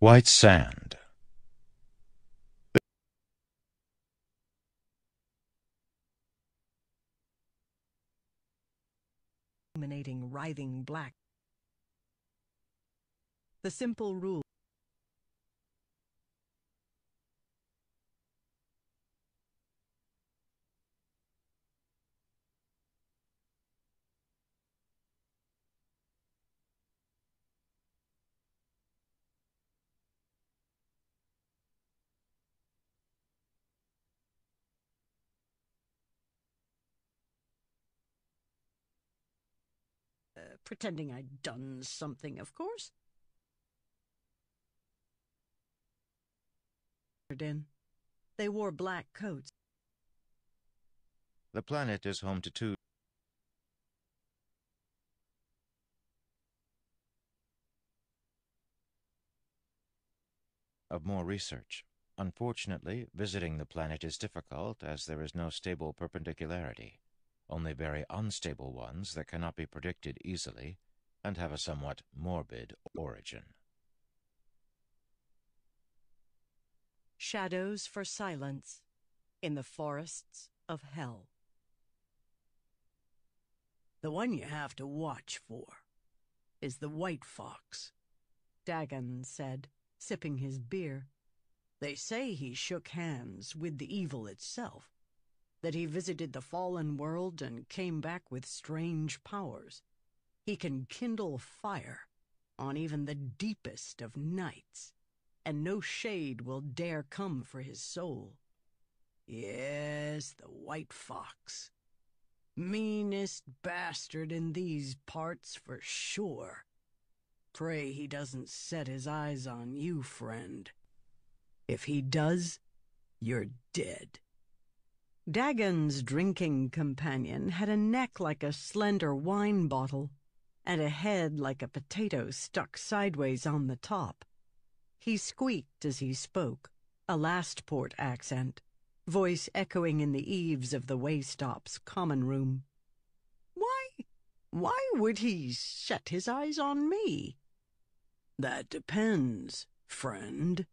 White sand. Illuminating writhing black. The simple rule. Pretending I'd done something, of course. They wore black coats. The planet is home to two of more research. Unfortunately, visiting the planet is difficult as there is no stable perpendicularity, only very unstable ones that cannot be predicted easily and have a somewhat morbid origin. Shadows for silence in the forests of hell. The one you have to watch for is the white fox, Dagon said, sipping his beer. They say he shook hands with the evil itself, that he visited the fallen world and came back with strange powers. He can kindle fire on even the deepest of nights, and no shade will dare come for his soul. Yes, the white fox. Meanest bastard in these parts for sure. Pray he doesn't set his eyes on you, friend. If he does, you're dead. Dagon's drinking companion had a neck like a slender wine bottle, and a head like a potato stuck sideways on the top. He squeaked as he spoke, a Lastport accent, voice echoing in the eaves of the Waystop's common room. Why would he set his eyes on me? That depends, friend,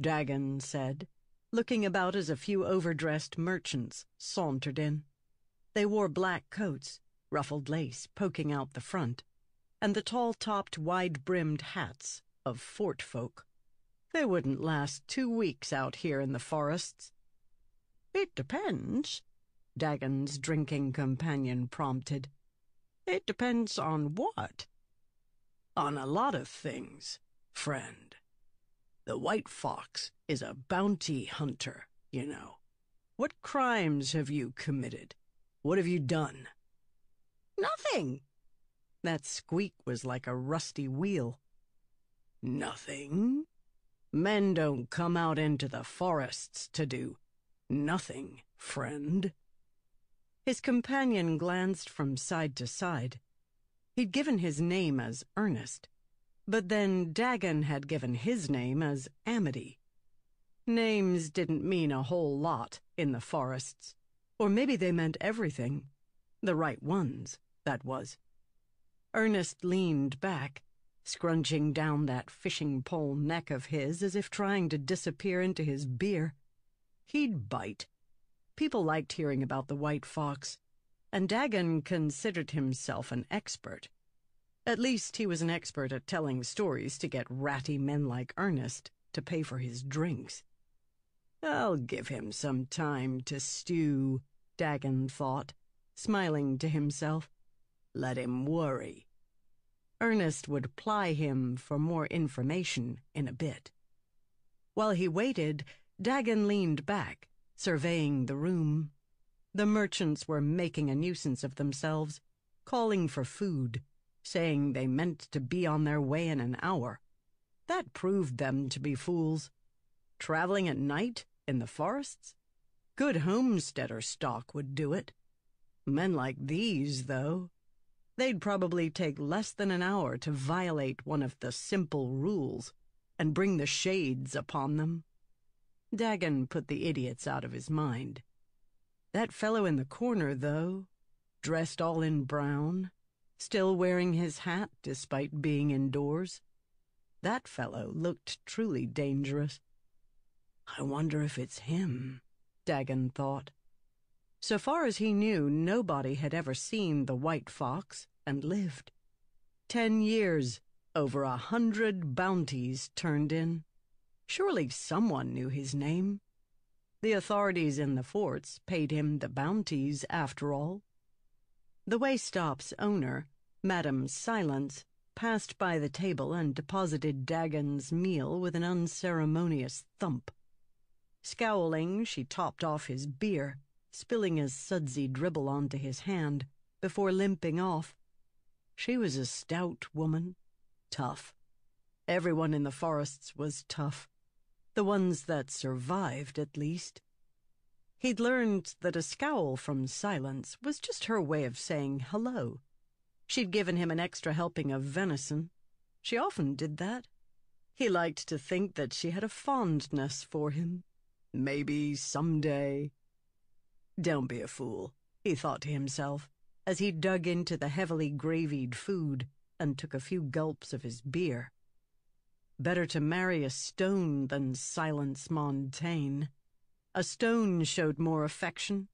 Dagon said, looking about as a few overdressed merchants sauntered in. They wore black coats, ruffled lace poking out the front, and the tall-topped, wide-brimmed hats of fort folk. They wouldn't last 2 weeks out here in the forests. It depends, Dagon's drinking companion prompted. It depends on what? On a lot of things, friend. The white fox is a bounty hunter, you know. What crimes have you committed? What have you done? Nothing. That squeak was like a rusty wheel. Nothing? Men don't come out into the forests to do nothing, friend. His companion glanced from side to side. He'd given his name as Ernest, but then Dagon had given his name as Amity. Names didn't mean a whole lot in the forests, or maybe they meant everything. The right ones, that was. Ernest leaned back, scrunching down that fishing pole neck of his as if trying to disappear into his beer. He'd bite. People liked hearing about the white fox, and Dagon considered himself an expert. At least he was an expert at telling stories to get ratty men like Ernest to pay for his drinks. I'll give him some time to stew, Dagon thought, smiling to himself. Let him worry. Ernest would ply him for more information in a bit. While he waited, Dagon leaned back, surveying the room. The merchants were making a nuisance of themselves, calling for food, saying they meant to be on their way in an hour. That proved them to be fools. Traveling at night in the forests? Good homesteader stock would do it. Men like these, though, they'd probably take less than an hour to violate one of the simple rules and bring the shades upon them. Dagon put the idiots out of his mind. That fellow in the corner, though, dressed all in brown, still wearing his hat despite being indoors. That fellow looked truly dangerous. I wonder if it's him, Dagon thought. So far as he knew, nobody had ever seen the white fox and lived. 10 years, over 100 bounties turned in. Surely someone knew his name. The authorities in the forts paid him the bounties, after all. The Waystop's owner, Madame Silence, passed by the table and deposited Dagon's meal with an unceremonious thump. Scowling, she topped off his beer, spilling a sudsy dribble onto his hand, before limping off. She was a stout woman, tough. Everyone in the forests was tough. The ones that survived, at least. He'd learned that a scowl from Silence was just her way of saying hello. She'd given him an extra helping of venison. She often did that. He liked to think that she had a fondness for him. Maybe someday. Don't be a fool, he thought to himself, as he dug into the heavily gravied food and took a few gulps of his beer. Better to marry a stone than Silence Montaigne. A stone showed more affection.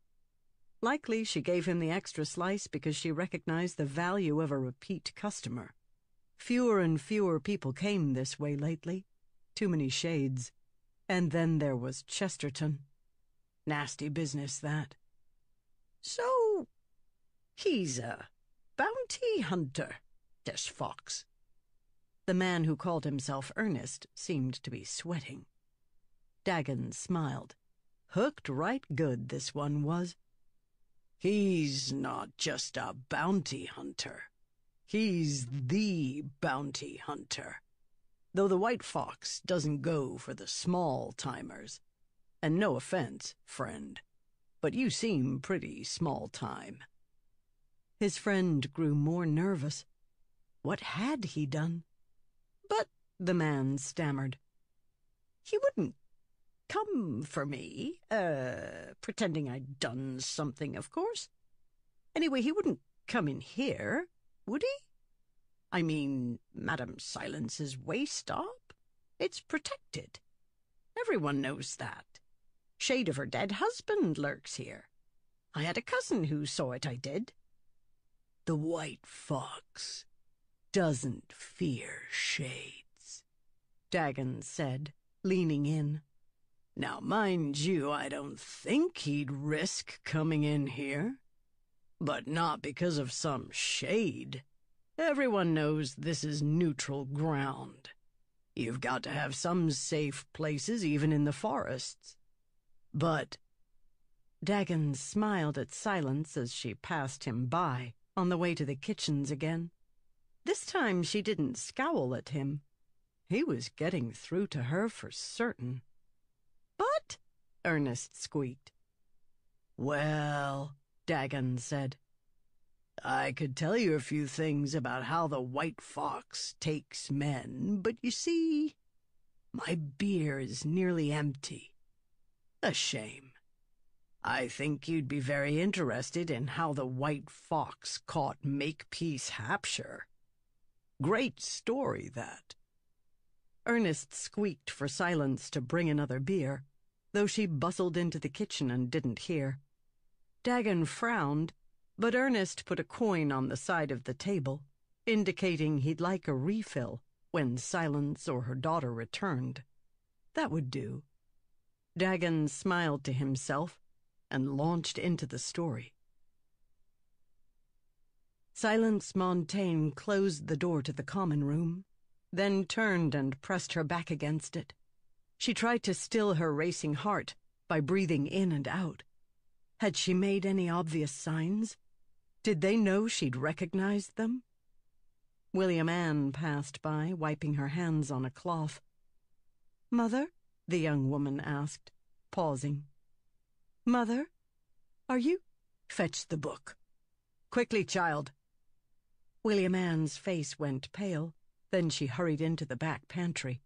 Likely she gave him the extra slice because she recognized the value of a repeat customer. Fewer and fewer people came this way lately. Too many shades. And then there was Chesterton. Nasty business, that. So, he's a bounty hunter, this fox. The man who called himself Ernest seemed to be sweating. Dagon smiled. Hooked right good, this one was. He's not just a bounty hunter. He's the bounty hunter. Though the white fox doesn't go for the small-timers. And no offense, friend, but you seem pretty small-time. His friend grew more nervous. What had he done? But the man stammered. He wouldn't come for me, pretending I'd done something, of course. Anyway, he wouldn't come in here, would he? I mean, Madame Silence's Waystop. It's protected. Everyone knows that. Shade of her dead husband lurks here. I had a cousin who saw it, I did. The white fox doesn't fear shades, Dagon said, leaning in. Now, mind you, I don't think he'd risk coming in here. But not because of some shade. Everyone knows this is neutral ground. You've got to have some safe places, even in the forests. But Dagon smiled at Silence as she passed him by, on the way to the kitchens again. This time she didn't scowl at him. He was getting through to her for certain. But, Ernest squeaked. Well, Dagon said, I could tell you a few things about how the white fox takes men, but you see, my beer is nearly empty. A shame. I think you'd be very interested in how the white fox caught Makepeace Hapshire. Great story, that. Ernest squeaked for Silence to bring another beer, though she bustled into the kitchen and didn't hear. Dagon frowned, but Ernest put a coin on the side of the table, indicating he'd like a refill when Silence or her daughter returned. That would do. Dagon smiled to himself and launched into the story. Silence Montaigne closed the door to the common room, then turned and pressed her back against it. She tried to still her racing heart by breathing in and out. Had she made any obvious signs? Did they know she'd recognized them? William Ann passed by, wiping her hands on a cloth. "Mother?" the young woman asked, pausing. "Mother, are you—" "Fetch the book. Quickly, child." William Ann's face went pale, then she hurried into the back pantry.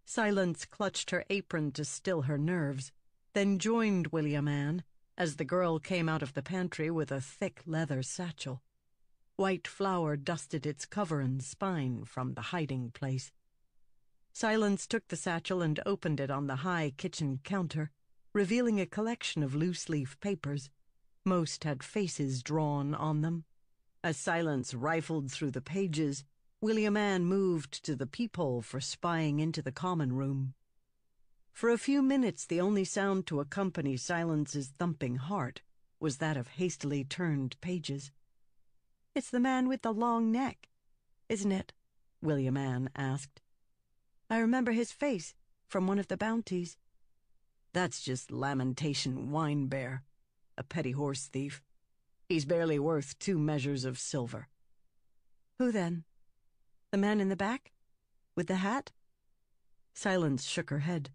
Silence clutched her apron to still her nerves, then joined William Ann as the girl came out of the pantry with a thick leather satchel. White flour dusted its cover and spine from the hiding place. Silence took the satchel and opened it on the high kitchen counter, revealing a collection of loose-leaf papers. Most had faces drawn on them. As Silence rifled through the pages, William Ann moved to the peephole for spying into the common room. For a few minutes, the only sound to accompany Silence's thumping heart was that of hastily turned pages. "It's the man with the long neck, isn't it?" William Ann asked. "I remember his face from one of the bounties." "That's just Lamentation Winebear, a petty horse thief. He's barely worth 2 measures of silver." "Who then? The man in the back? With the hat?" Silence shook her head,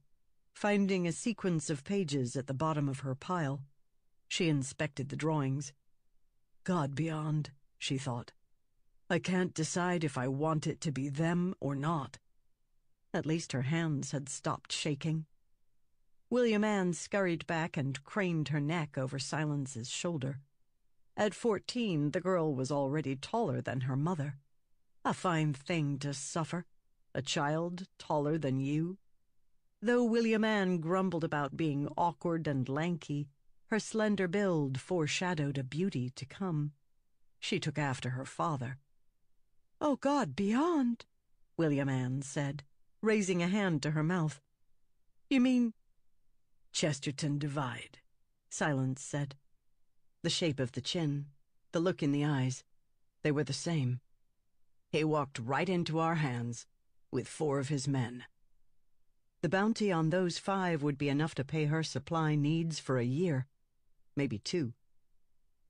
finding a sequence of pages at the bottom of her pile. She inspected the drawings. God beyond, she thought. I can't decide if I want it to be them or not. At least her hands had stopped shaking. William Ann scurried back and craned her neck over Silence's shoulder. At 14, the girl was already taller than her mother. A fine thing to suffer, a child taller than you. Though William Ann grumbled about being awkward and lanky, her slender build foreshadowed a beauty to come. She took after her father. "Oh, God beyond," William Ann said, raising a hand to her mouth. "You mean—" "Chesterton Divide," Silence said. The shape of the chin, the look in the eyes, they were the same. He walked right into our hands, with 4 of his men. The bounty on those 5 would be enough to pay her supply needs for a year, maybe 2.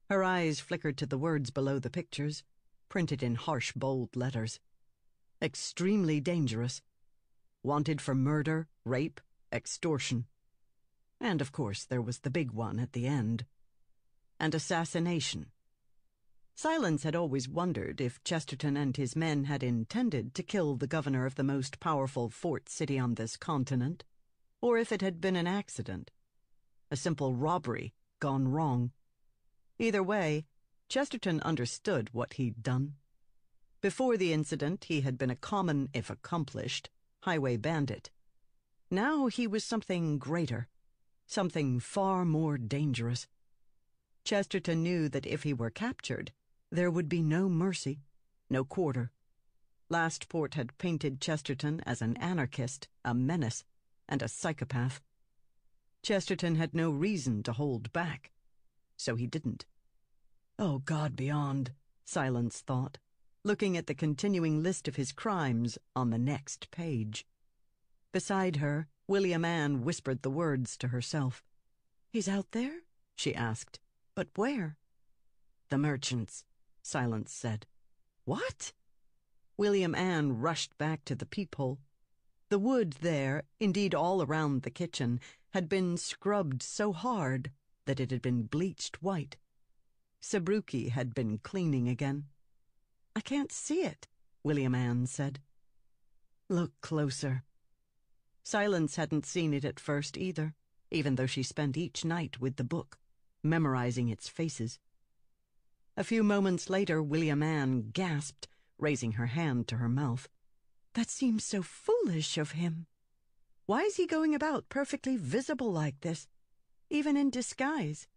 Her eyes flickered to the words below the pictures, printed in harsh, bold letters. Extremely dangerous. Wanted for murder, rape, extortion. And, of course, there was the big one at the end. And assassination. Silence had always wondered if Chesterton and his men had intended to kill the governor of the most powerful fort city on this continent, or if it had been an accident. A simple robbery gone wrong. Either way, Chesterton understood what he'd done. Before the incident, he had been a common, if accomplished, highway bandit. Now he was something greater, something far more dangerous. Chesterton knew that if he were captured, there would be no mercy, no quarter. Lastport had painted Chesterton as an anarchist, a menace, and a psychopath. Chesterton had no reason to hold back, so he didn't. Oh, God beyond, Silence thought, looking at the continuing list of his crimes on the next page. Beside her, William Ann whispered the words to herself. "He's out there?" she asked. "But where?" "The merchants," Silence said. "What?" William Ann rushed back to the peephole. The wood there, indeed all around the kitchen, had been scrubbed so hard that it had been bleached white. Sabruki had been cleaning again. "I can't see it," William Ann said. "Look closer." Silence hadn't seen it at first either, even though she spent each night with the book, memorizing its faces. A few moments later, William Ann gasped, raising her hand to her mouth. "That seems so foolish of him. Why is he going about perfectly visible like this, even in disguise?"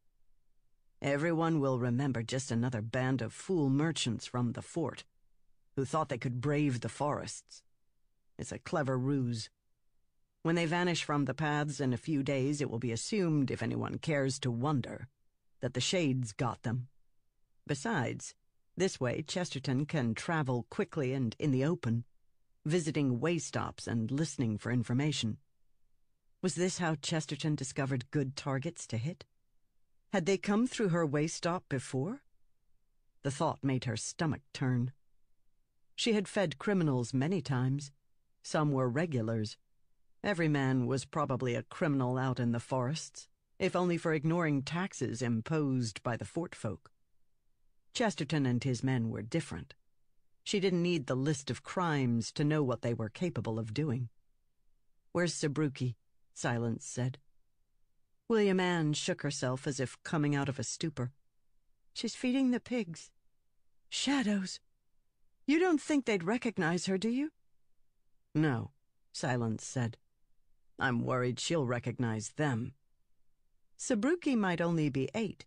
"Everyone will remember just another band of fool merchants from the fort, who thought they could brave the forests. It's a clever ruse. When they vanish from the paths in a few days, it will be assumed, if anyone cares to wonder, that the shades got them. Besides, this way Chesterton can travel quickly and in the open, visiting way stops and listening for information. Was this how Chesterton discovered good targets to hit? Had they come through her way stop before? The thought made her stomach turn. She had fed criminals many times. Some were regulars. Every man was probably a criminal out in the forests, if only for ignoring taxes imposed by the fort folk. Chesterton and his men were different. She didn't need the list of crimes to know what they were capable of doing. "Where's Sabruki?" Silence said. William Ann shook herself as if coming out of a stupor. "She's feeding the pigs." "Shadows! You don't think they'd recognize her, do you?" "No. Silence said. I'm worried she'll recognize them. Sabruki might only be 8,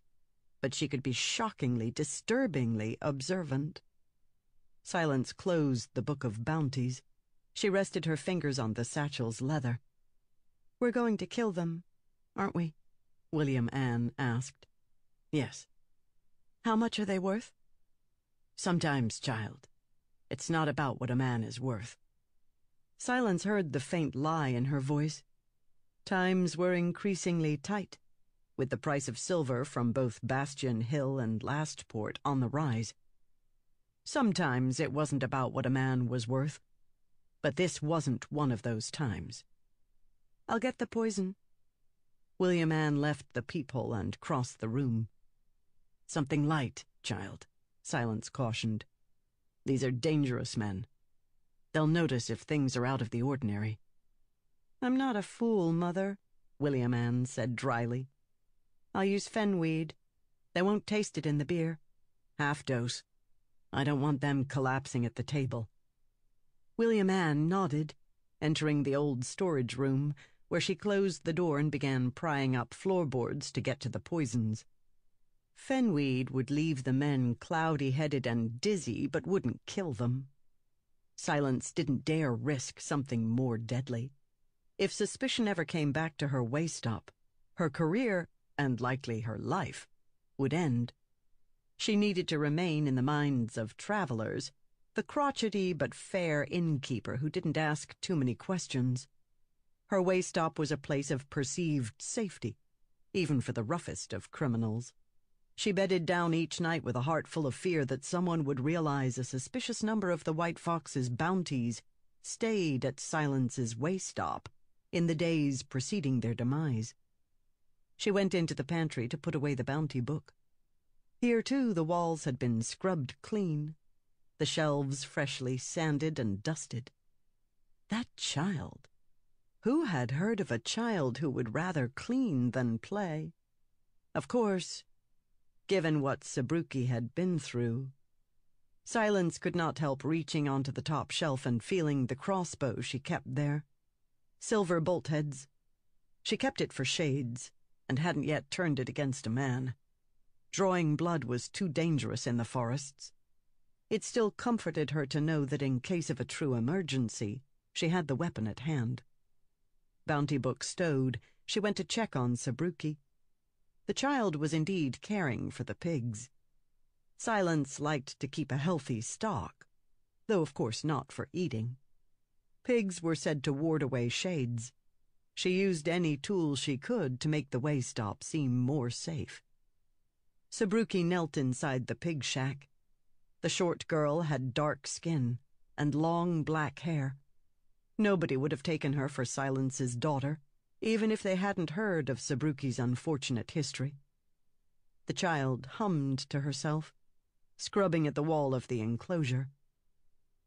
but she could be shockingly, disturbingly observant. Silence closed the book of bounties. She rested her fingers on the satchel's leather. We're going to kill them, aren't we? William Ann asked. Yes. How much are they worth? Sometimes, child, it's not about what a man is worth. Silence heard the faint lie in her voice. Times were increasingly tight, with the price of silver from both Bastion Hill and Lastport on the rise. Sometimes it wasn't about what a man was worth, but this wasn't one of those times. I'll get the poison. William Ann left the peephole and crossed the room. Something light, child, Silence cautioned. These are dangerous men. They'll notice if things are out of the ordinary. I'm not a fool, Mother, William Ann said dryly. I'll use fenweed. They won't taste it in the beer. Half dose. I don't want them collapsing at the table. William Ann nodded, entering the old storage room, where she closed the door and began prying up floorboards to get to the poisons. Fenweed would leave the men cloudy-headed and dizzy, but wouldn't kill them. Silence didn't dare risk something more deadly. If suspicion ever came back to her waystop, her career, and likely her life, would end. She needed to remain in the minds of travelers, the crotchety but fair innkeeper who didn't ask too many questions. Her waystop was a place of perceived safety, even for the roughest of criminals. She bedded down each night with a heart full of fear that someone would realize a suspicious number of the White Fox's bounties stayed at Silence's waystop in the days preceding their demise. She went into the pantry to put away the bounty book. Here, too, the walls had been scrubbed clean, the shelves freshly sanded and dusted. That child! Who had heard of a child who would rather clean than play? Of course, given what Sabruki had been through. Silence could not help reaching onto the top shelf and feeling the crossbow she kept there. Silver bolt heads. She kept it for shades, and hadn't yet turned it against a man. Drawing blood was too dangerous in the forests. It still comforted her to know that in case of a true emergency, she had the weapon at hand. Bounty book stowed, she went to check on Sabruki. The child was indeed caring for the pigs. Silence liked to keep a healthy stock, though of course not for eating. Pigs were said to ward away shades. She used any tool she could to make the waystop seem more safe. Sabruki knelt inside the pig shack. The short girl had dark skin and long black hair. Nobody would have taken her for Silence's daughter, even if they hadn't heard of Sabruki's unfortunate history. The child hummed to herself, scrubbing at the wall of the enclosure.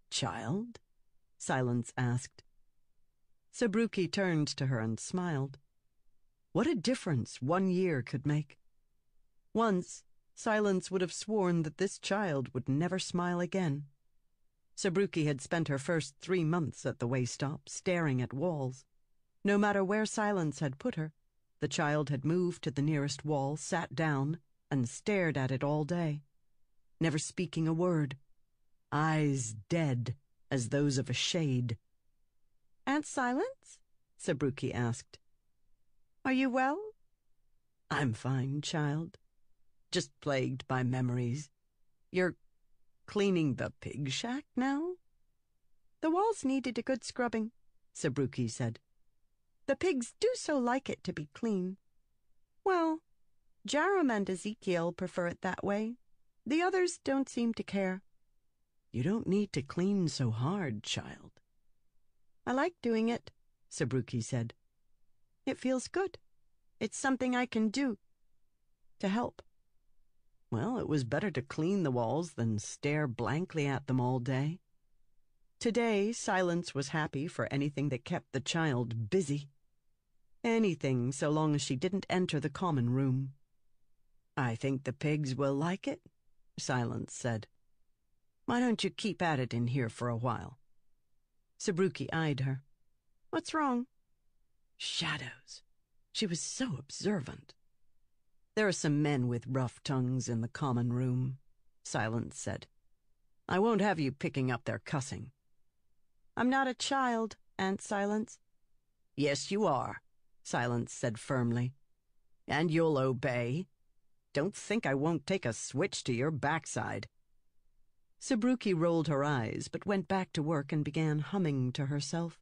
"Child?" Silence asked. Sabruki turned to her and smiled. What a difference 1 year could make. Once, Silence would have sworn that this child would never smile again. Sabruki had spent her first 3 months at the waystop, staring at walls. No matter where Silence had put her, the child had moved to the nearest wall, sat down, and stared at it all day, never speaking a word, eyes dead as those of a shade. "Aunt Silence?" Sabruki asked. "Are you well?" "I'm fine, child. Just plagued by memories. You're cleaning the pig shack now?" "The walls needed a good scrubbing," Sabruki said. "The pigs do so like it to be clean. Well, Jarom and Ezekiel prefer it that way. The others don't seem to care." "You don't need to clean so hard, child." "I like doing it," Sabruki said. "It feels good. It's something I can do to help." Well, it was better to clean the walls than stare blankly at them all day. Today, Silence was happy for anything that kept the child busy. Anything, so long as she didn't enter the common room. "I think the pigs will like it," Silence said. "Why don't you keep at it in here for a while?" Sabruki eyed her. What's wrong? Shadows. She was so observant. There are some men with rough tongues in the common room, Silence said. I won't have you picking up their cussing. I'm not a child, Aunt Silence. Yes, you are, Silence said firmly. And you'll obey. Don't think I won't take a switch to your backside. Sabruki rolled her eyes, but went back to work and began humming to herself.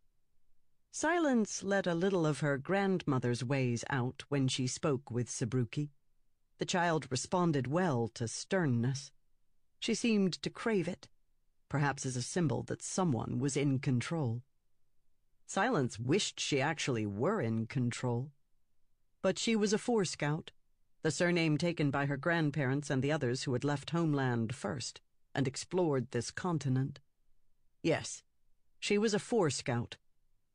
Silence let a little of her grandmother's ways out when she spoke with Sabruki. The child responded well to sternness. She seemed to crave it, perhaps as a symbol that someone was in control. Silence wished she actually were in control. But she was a Four Scout, the surname taken by her grandparents and the others who had left homeland first and explored this continent. Yes, she was a Four Scout,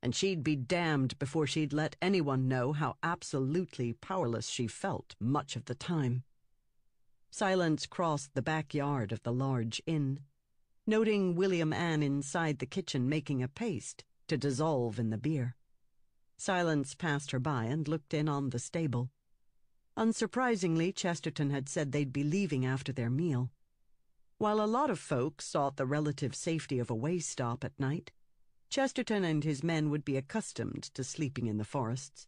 and she'd be damned before she'd let anyone know how absolutely powerless she felt much of the time. Silence crossed the backyard of the large inn, noting William Ann inside the kitchen making a paste to dissolve in the beer. Silence passed her by and looked in on the stable. Unsurprisingly, Chesterton had said they'd be leaving after their meal. While a lot of folks sought the relative safety of a way stop at night, Chesterton and his men would be accustomed to sleeping in the forests.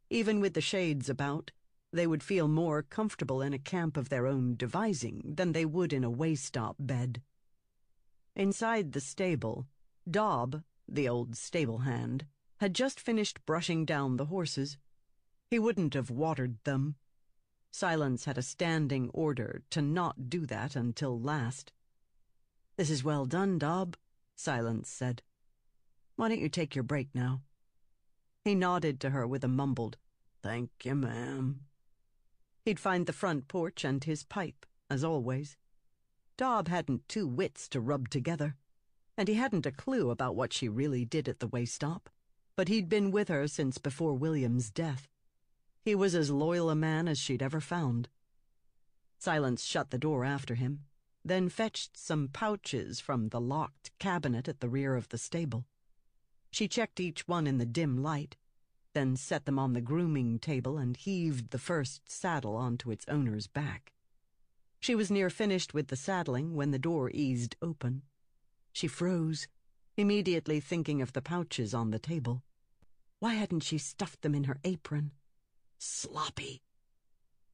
Even with the shades about, they would feel more comfortable in a camp of their own devising than they would in a way-stop bed. Inside the stable, Dobb, the old stable hand, had just finished brushing down the horses. He wouldn't have watered them. Silence had a standing order to not do that until last. This is well done, Dobb, Silence said. Why don't you take your break now? He nodded to her with a mumbled, Thank you, ma'am. He'd find the front porch and his pipe, as always. Dobb hadn't two wits to rub together, and he hadn't a clue about what she really did at the way stop, but he'd been with her since before William's death. He was as loyal a man as she'd ever found. Silence shut the door after him, then fetched some pouches from the locked cabinet at the rear of the stable. She checked each one in the dim light, then set them on the grooming table and heaved the first saddle onto its owner's back. She was near finished with the saddling when the door eased open. She froze, immediately thinking of the pouches on the table. Why hadn't she stuffed them in her apron? Sloppy.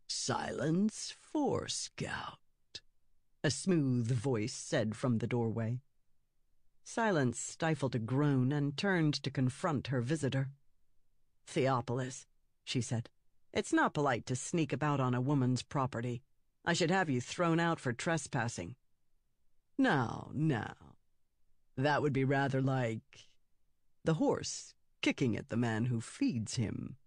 Silence, Four Scout, a smooth voice said from the doorway. Silence stifled a groan and turned to confront her visitor. Theopolis, she said, it's not polite to sneak about on a woman's property. I should have you thrown out for trespassing. Now, that would be rather like the horse kicking at the man who feeds him.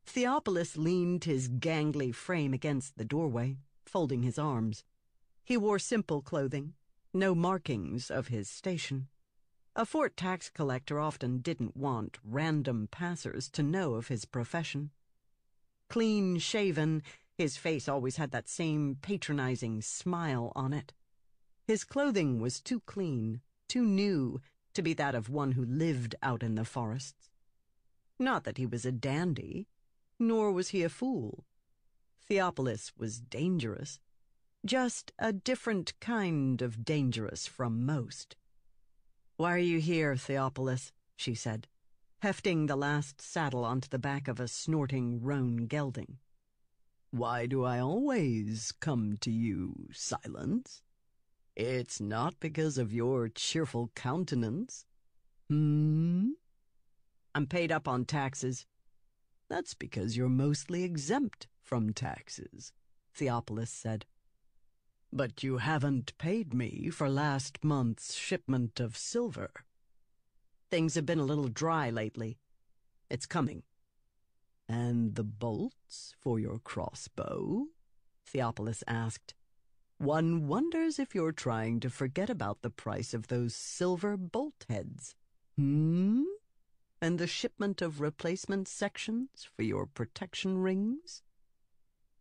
Theopolis leaned his gangly frame against the doorway, folding his arms. He wore simple clothing, no markings of his station. A fort tax collector often didn't want random passers to know of his profession. Clean-shaven, his face always had that same patronizing smile on it. His clothing was too clean, too new, to be that of one who lived out in the forests. Not that he was a dandy, nor was he a fool. Theopolis was dangerous, just a different kind of dangerous from most. Why are you here, Theopolis? She said, hefting the last saddle onto the back of a snorting roan gelding. Why do I always come to you, Silence? It's not because of your cheerful countenance. I'm paid up on taxes. That's because you're mostly exempt from taxes, Theopolis said. But you haven't paid me for last month's shipment of silver. Things have been a little dry lately. It's coming. And the bolts for your crossbow? Theopolis asked. One wonders if you're trying to forget about the price of those silver bolt heads. And the shipment of replacement sections for your protection rings?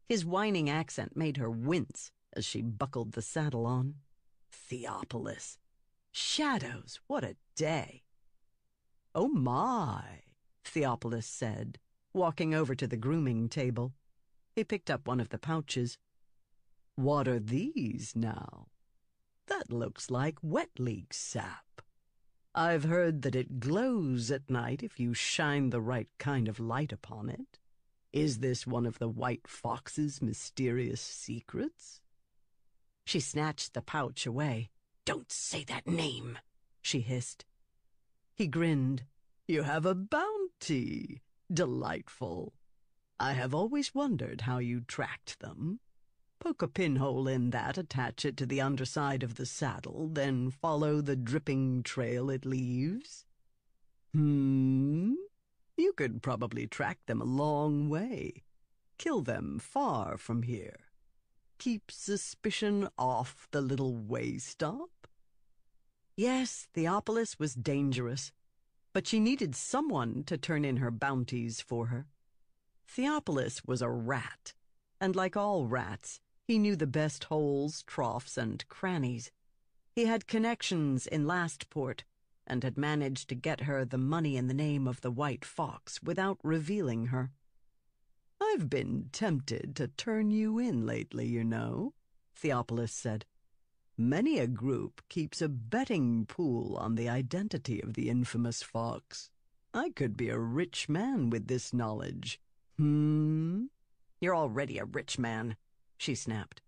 His whining accent made her wince as she buckled the saddle on. Theopolis. Shadows, what a day. "Oh, my," Theopolis said, walking over to the grooming table. He picked up one of the pouches. "What are these, now? That looks like wet leak sap. I've heard that it glows at night if you shine the right kind of light upon it. Is this one of the White Fox's mysterious secrets?" She snatched the pouch away. "Don't say that name," she hissed. He grinned. "You have a bounty. Delightful. I have always wondered how you tracked them. Poke a pinhole in that, attach it to the underside of the saddle, then follow the dripping trail it leaves. You could probably track them a long way. Kill them far from here. Keep suspicion off the little way stop." Yes, Theopolis was dangerous, but she needed someone to turn in her bounties for her. Theopolis was a rat, and like all rats, he knew the best holes, troughs, and crannies. He had connections in Lastport, and had managed to get her the money in the name of the White Fox without revealing her. "I've been tempted to turn you in lately, you know," Theopolis said. "Many a group keeps a betting pool on the identity of the infamous fox. I could be a rich man with this knowledge. "You're already a rich man," she snapped.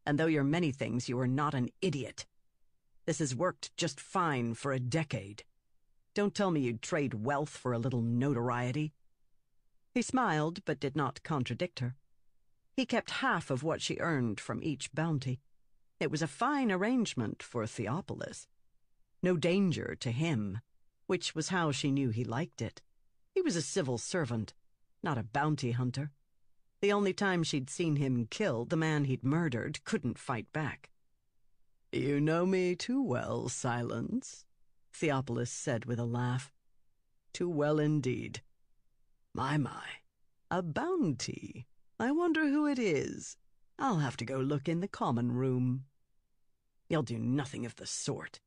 "And though you're many things, you are not an idiot. This has worked just fine for a decade. Don't tell me you'd trade wealth for a little notoriety." He smiled, but did not contradict her. He kept half of what she earned from each bounty. It was a fine arrangement for Theopolis. No danger to him, which was how she knew he liked it. He was a civil servant, not a bounty hunter. The only time she'd seen him kill the man he'd murdered couldn't fight back. "You know me too well, Silence," Theopolis said with a laugh. "Too well indeed. My, a bounty. I wonder who it is. I'll have to go look in the common room." "You'll do nothing of the sort.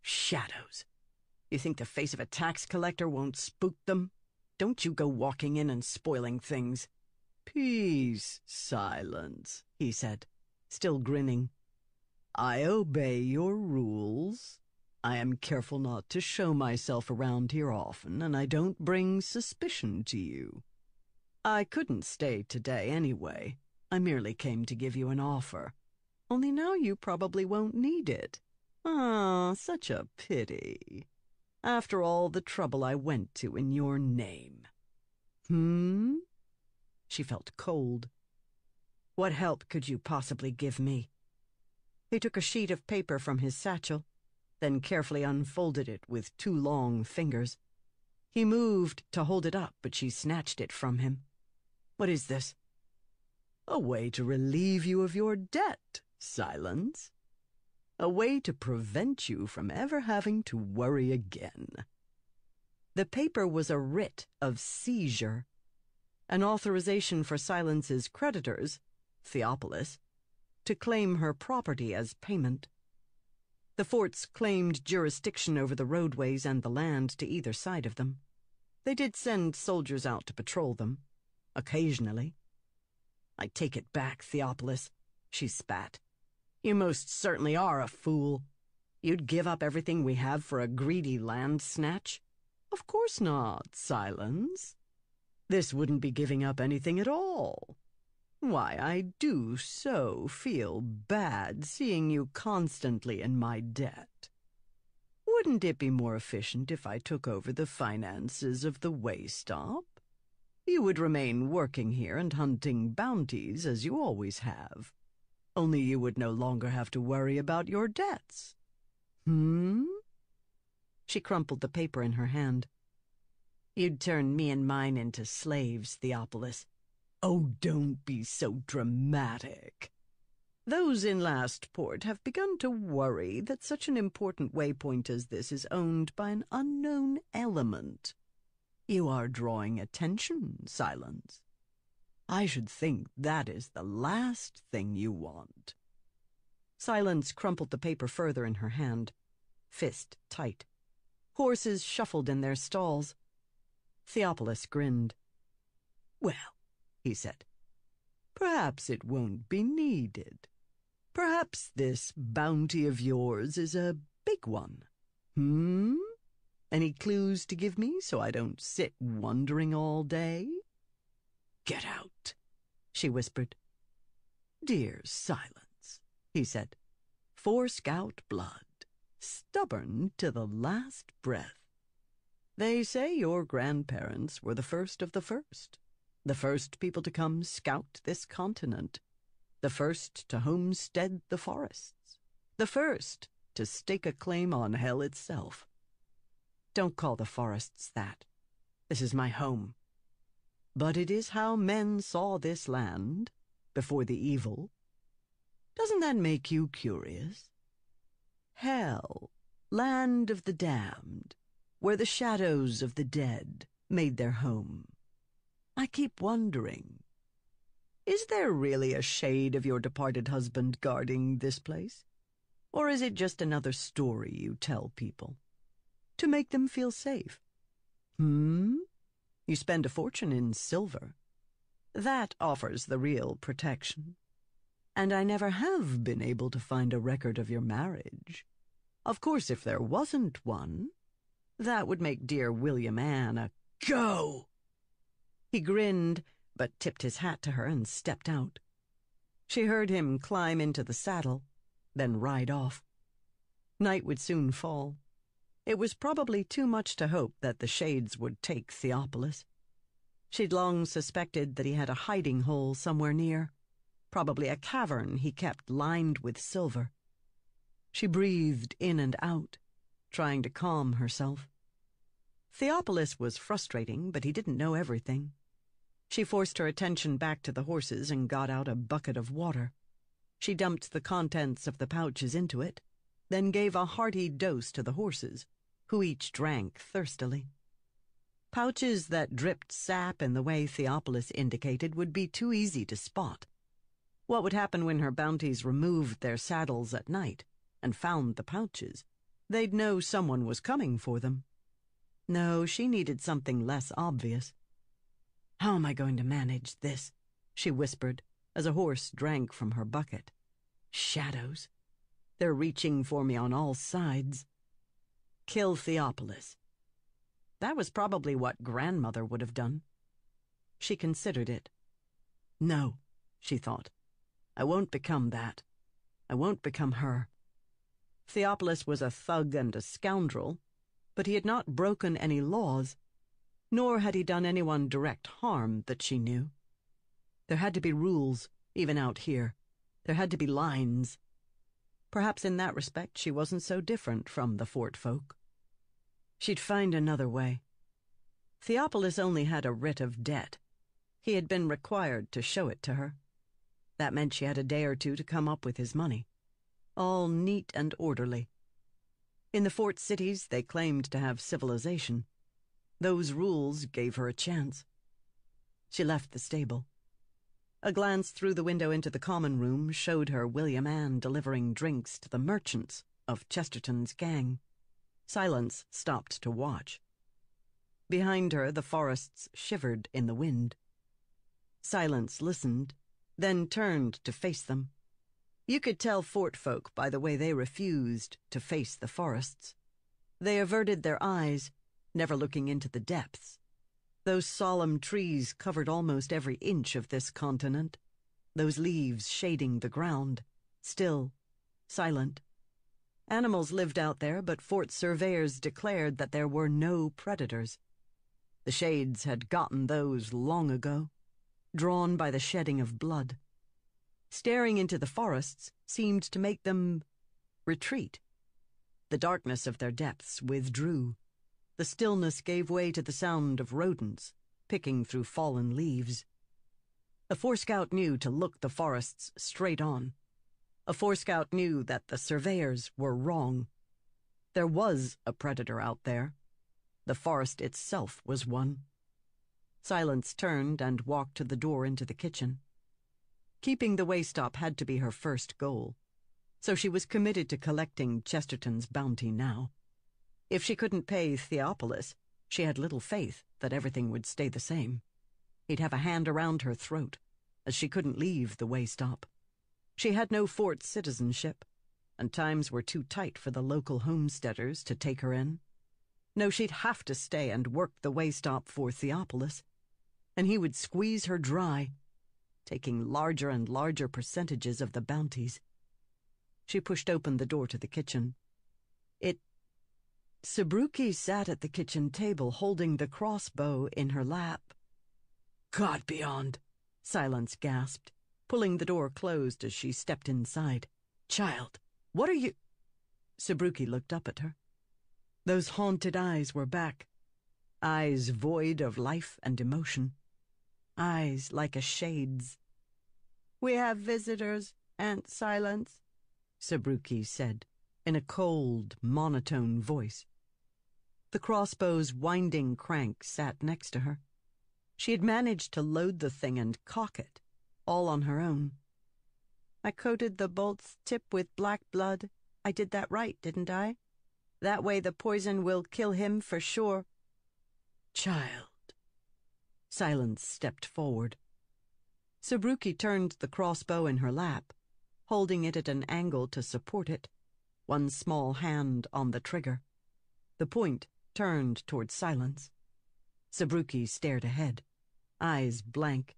Shadows. You think the face of a tax collector won't spook them? Don't you go walking in and spoiling things." "Peace, Silence," he said, still grinning. "I obey your rules. I am careful not to show myself around here often, and I don't bring suspicion to you. I couldn't stay today anyway. I merely came to give you an offer. Only now you probably won't need it. Ah, such a pity. After all the trouble I went to in your name." She felt cold. "What help could you possibly give me?" He took a sheet of paper from his satchel, then carefully unfolded it with 2 long fingers. He moved to hold it up, but she snatched it from him. "What is this?" "A way to relieve you of your debt, Silence. A way to prevent you from ever having to worry again." The paper was a writ of seizure, an authorization for Silence's creditors, Theopolis, to claim her property as payment. The forts claimed jurisdiction over the roadways and the land to either side of them. They did send soldiers out to patrol them, occasionally. "I take it back, Theopolis," she spat. "You most certainly are a fool. You'd give up everything we have for a greedy land snatch?" "Of course not, Silence. This wouldn't be giving up anything at all. Why, I do so feel bad seeing you constantly in my debt. Wouldn't it be more efficient if I took over the finances of the way stop? You would remain working here and hunting bounties as you always have. Only you would no longer have to worry about your debts." She crumpled the paper in her hand. "You'd turn me and mine into slaves, Theopolis." "Oh, don't be so dramatic. Those in Lastport have begun to worry that such an important waypoint as this is owned by an unknown element. You are drawing attention, Silence. I should think that is the last thing you want." Silence crumpled the paper further in her hand, fist tight. Horses shuffled in their stalls. Theophilus grinned. "Well," he said, "perhaps it won't be needed. Perhaps this bounty of yours is a big one. Any clues to give me so I don't sit wondering all day?" "Get out," she whispered. "Dear Silence," he said. "For Scout blood, stubborn to the last breath. They say your grandparents were the first of the first people to come scout this continent, the first to homestead the forests, the first to stake a claim on hell itself. Don't call the forests that. This is my home. But it is how men saw this land before the evil. Doesn't that make you curious? Hell, land of the damned, where the shadows of the dead made their home. I keep wondering, is there really a shade of your departed husband guarding this place? Or is it just another story you tell people to make them feel safe? You spend a fortune in silver. That offers the real protection. And I never have been able to find a record of your marriage. Of course, if there wasn't one, that would make dear William Ann a go." He grinned, but tipped his hat to her and stepped out. She heard him climb into the saddle, then ride off. Night would soon fall. It was probably too much to hope that the shades would take Theophilus. She'd long suspected that he had a hiding hole somewhere near, probably a cavern he kept lined with silver. She breathed in and out, trying to calm herself. Theophilus was frustrating, but he didn't know everything. She forced her attention back to the horses and got out a bucket of water. She dumped the contents of the pouches into it, then gave a hearty dose to the horses, who each drank thirstily. Pouches that dripped sap in the way Theophilus indicated would be too easy to spot. What would happen when her bounties removed their saddles at night and found the pouches? They'd know someone was coming for them. No, she needed something less obvious. "How am I going to manage this?" she whispered as a horse drank from her bucket. "Shadows. They're reaching for me on all sides. Kill Theophilus." That was probably what grandmother would have done. She considered it. "No," she thought. "I won't become that. I won't become her." Theophilus was a thug and a scoundrel, but he had not broken any laws, nor had he done anyone direct harm that she knew. There had to be rules, even out here. There had to be lines. Perhaps in that respect she wasn't so different from the fort folk. She'd find another way. Theophilus only had a writ of debt. He had been required to show it to her. That meant she had a day or two to come up with his money. All neat and orderly. In the fort cities, they claimed to have civilization. Those rules gave her a chance. She left the stable. A glance through the window into the common room showed her William Ann delivering drinks to the merchants of Chesterton's gang. Silence stopped to watch. Behind her, the forests shivered in the wind. Silence listened, then turned to face them. You could tell fort folk by the way they refused to face the forests. They averted their eyes, never looking into the depths. Those solemn trees covered almost every inch of this continent, those leaves shading the ground, still, silent. Animals lived out there, but fort surveyors declared that there were no predators. The shades had gotten those long ago, drawn by the shedding of blood. Staring into the forests seemed to make them retreat. The darkness of their depths withdrew. The stillness gave way to the sound of rodents picking through fallen leaves. A forescout knew to look the forests straight on. A forescout knew that the surveyors were wrong. There was a predator out there. The forest itself was one. Silence turned and walked to the door into the kitchen. Keeping the way stop had to be her first goal, so she was committed to collecting Chesterton's bounty now. If she couldn't pay Theopolis, she had little faith that everything would stay the same. He'd have a hand around her throat, as she couldn't leave the way stop. She had no fort citizenship, and times were too tight for the local homesteaders to take her in. No, she'd have to stay and work the way stop for Theopolis, and he would squeeze her dry, taking larger and larger percentages of the bounties. She pushed open the door to the kitchen. Sabruki sat at the kitchen table holding the crossbow in her lap. God beyond, Silence gasped, pulling the door closed as she stepped inside. Child, what are you... Sabruki looked up at her. Those haunted eyes were back. Eyes void of life and emotion. Eyes like a shade's. We have visitors, Aunt Silence, Sabruki said, in a cold, monotone voice. The crossbow's winding crank sat next to her. She had managed to load the thing and cock it, all on her own. I coated the bolt's tip with black blood. I did that right, didn't I? That way the poison will kill him for sure. Child. Silence stepped forward. Sabruki turned the crossbow in her lap, holding it at an angle to support it, one small hand on the trigger. The point turned toward Silence. Sabruki stared ahead, eyes blank.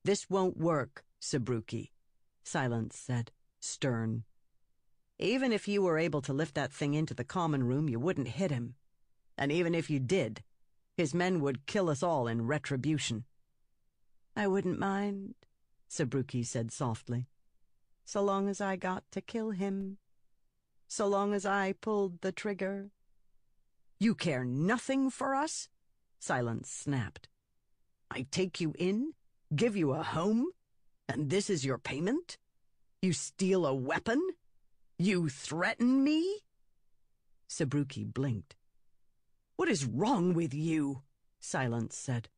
"This won't work, Sabruki," Silence said, stern. "Even if you were able to lift that thing into the common room, you wouldn't hit him. And even if you did, his men would kill us all in retribution." "I wouldn't mind," Sabruki said softly. "So long as I got to kill him. So long as I pulled the trigger." "You care nothing for us?" Silence snapped. "I take you in, give you a home, and this is your payment? You steal a weapon? You threaten me?" Sabruki blinked. "What is wrong with you?" Silence said.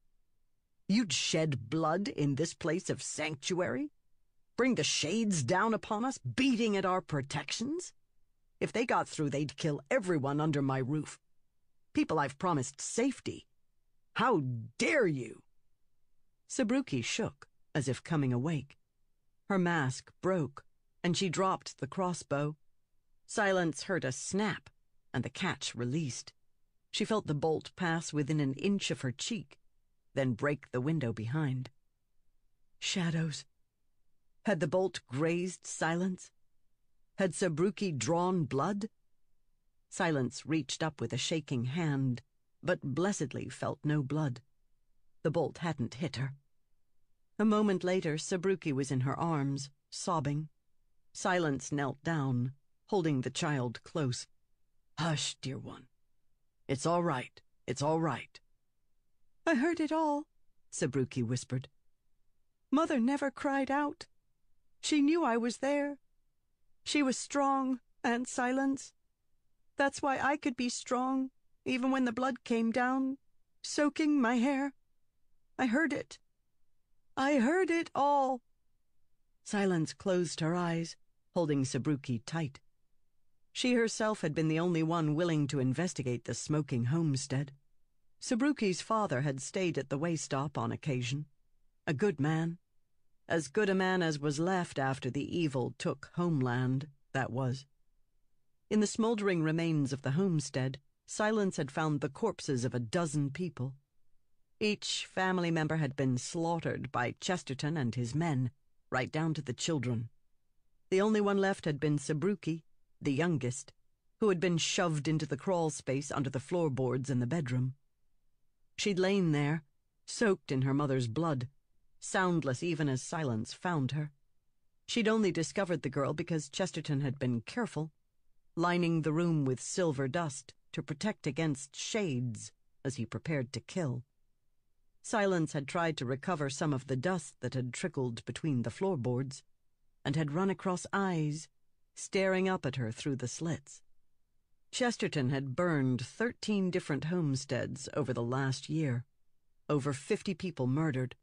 "You'd shed blood in this place of sanctuary? Bring the shades down upon us, beating at our protections? If they got through, they'd kill everyone under my roof. People I've promised safety. How dare you?" Sabruki shook, as if coming awake. Her mask broke, and she dropped the crossbow. Silence heard a snap, and the catch released. She felt the bolt pass within an inch of her cheek, then break the window behind. Shadows. Had the bolt grazed Silence? Had Sabruki drawn blood? Silence reached up with a shaking hand, but blessedly felt no blood. The bolt hadn't hit her. A moment later, Sabruki was in her arms, sobbing. Silence knelt down, holding the child close. "Hush, dear one. It's all right. It's all right." "I heard it all," Sabruki whispered. "Mother never cried out. She knew I was there. She was strong, Aunt Silence. That's why I could be strong, even when the blood came down, soaking my hair. I heard it. I heard it all." Silence closed her eyes, holding Sabruki tight. She herself had been the only one willing to investigate the smoking homestead. Sabruki's father had stayed at the way stop on occasion. A good man. As good a man as was left after the evil took homeland, that was. In the smoldering remains of the homestead, Silence had found the corpses of 12 people. Each family member had been slaughtered by Chesterton and his men, right down to the children. The only one left had been Sabruki, the youngest, who had been shoved into the crawl space under the floorboards in the bedroom. She'd lain there, soaked in her mother's blood, soundless even as Silence found her. She'd only discovered the girl because Chesterton had been careful, lining the room with silver dust to protect against shades as he prepared to kill. Silence had tried to recover some of the dust that had trickled between the floorboards, and had run across eyes, staring up at her through the slits. Chesterton had burned 13 different homesteads over the last year, over 50 people murdered.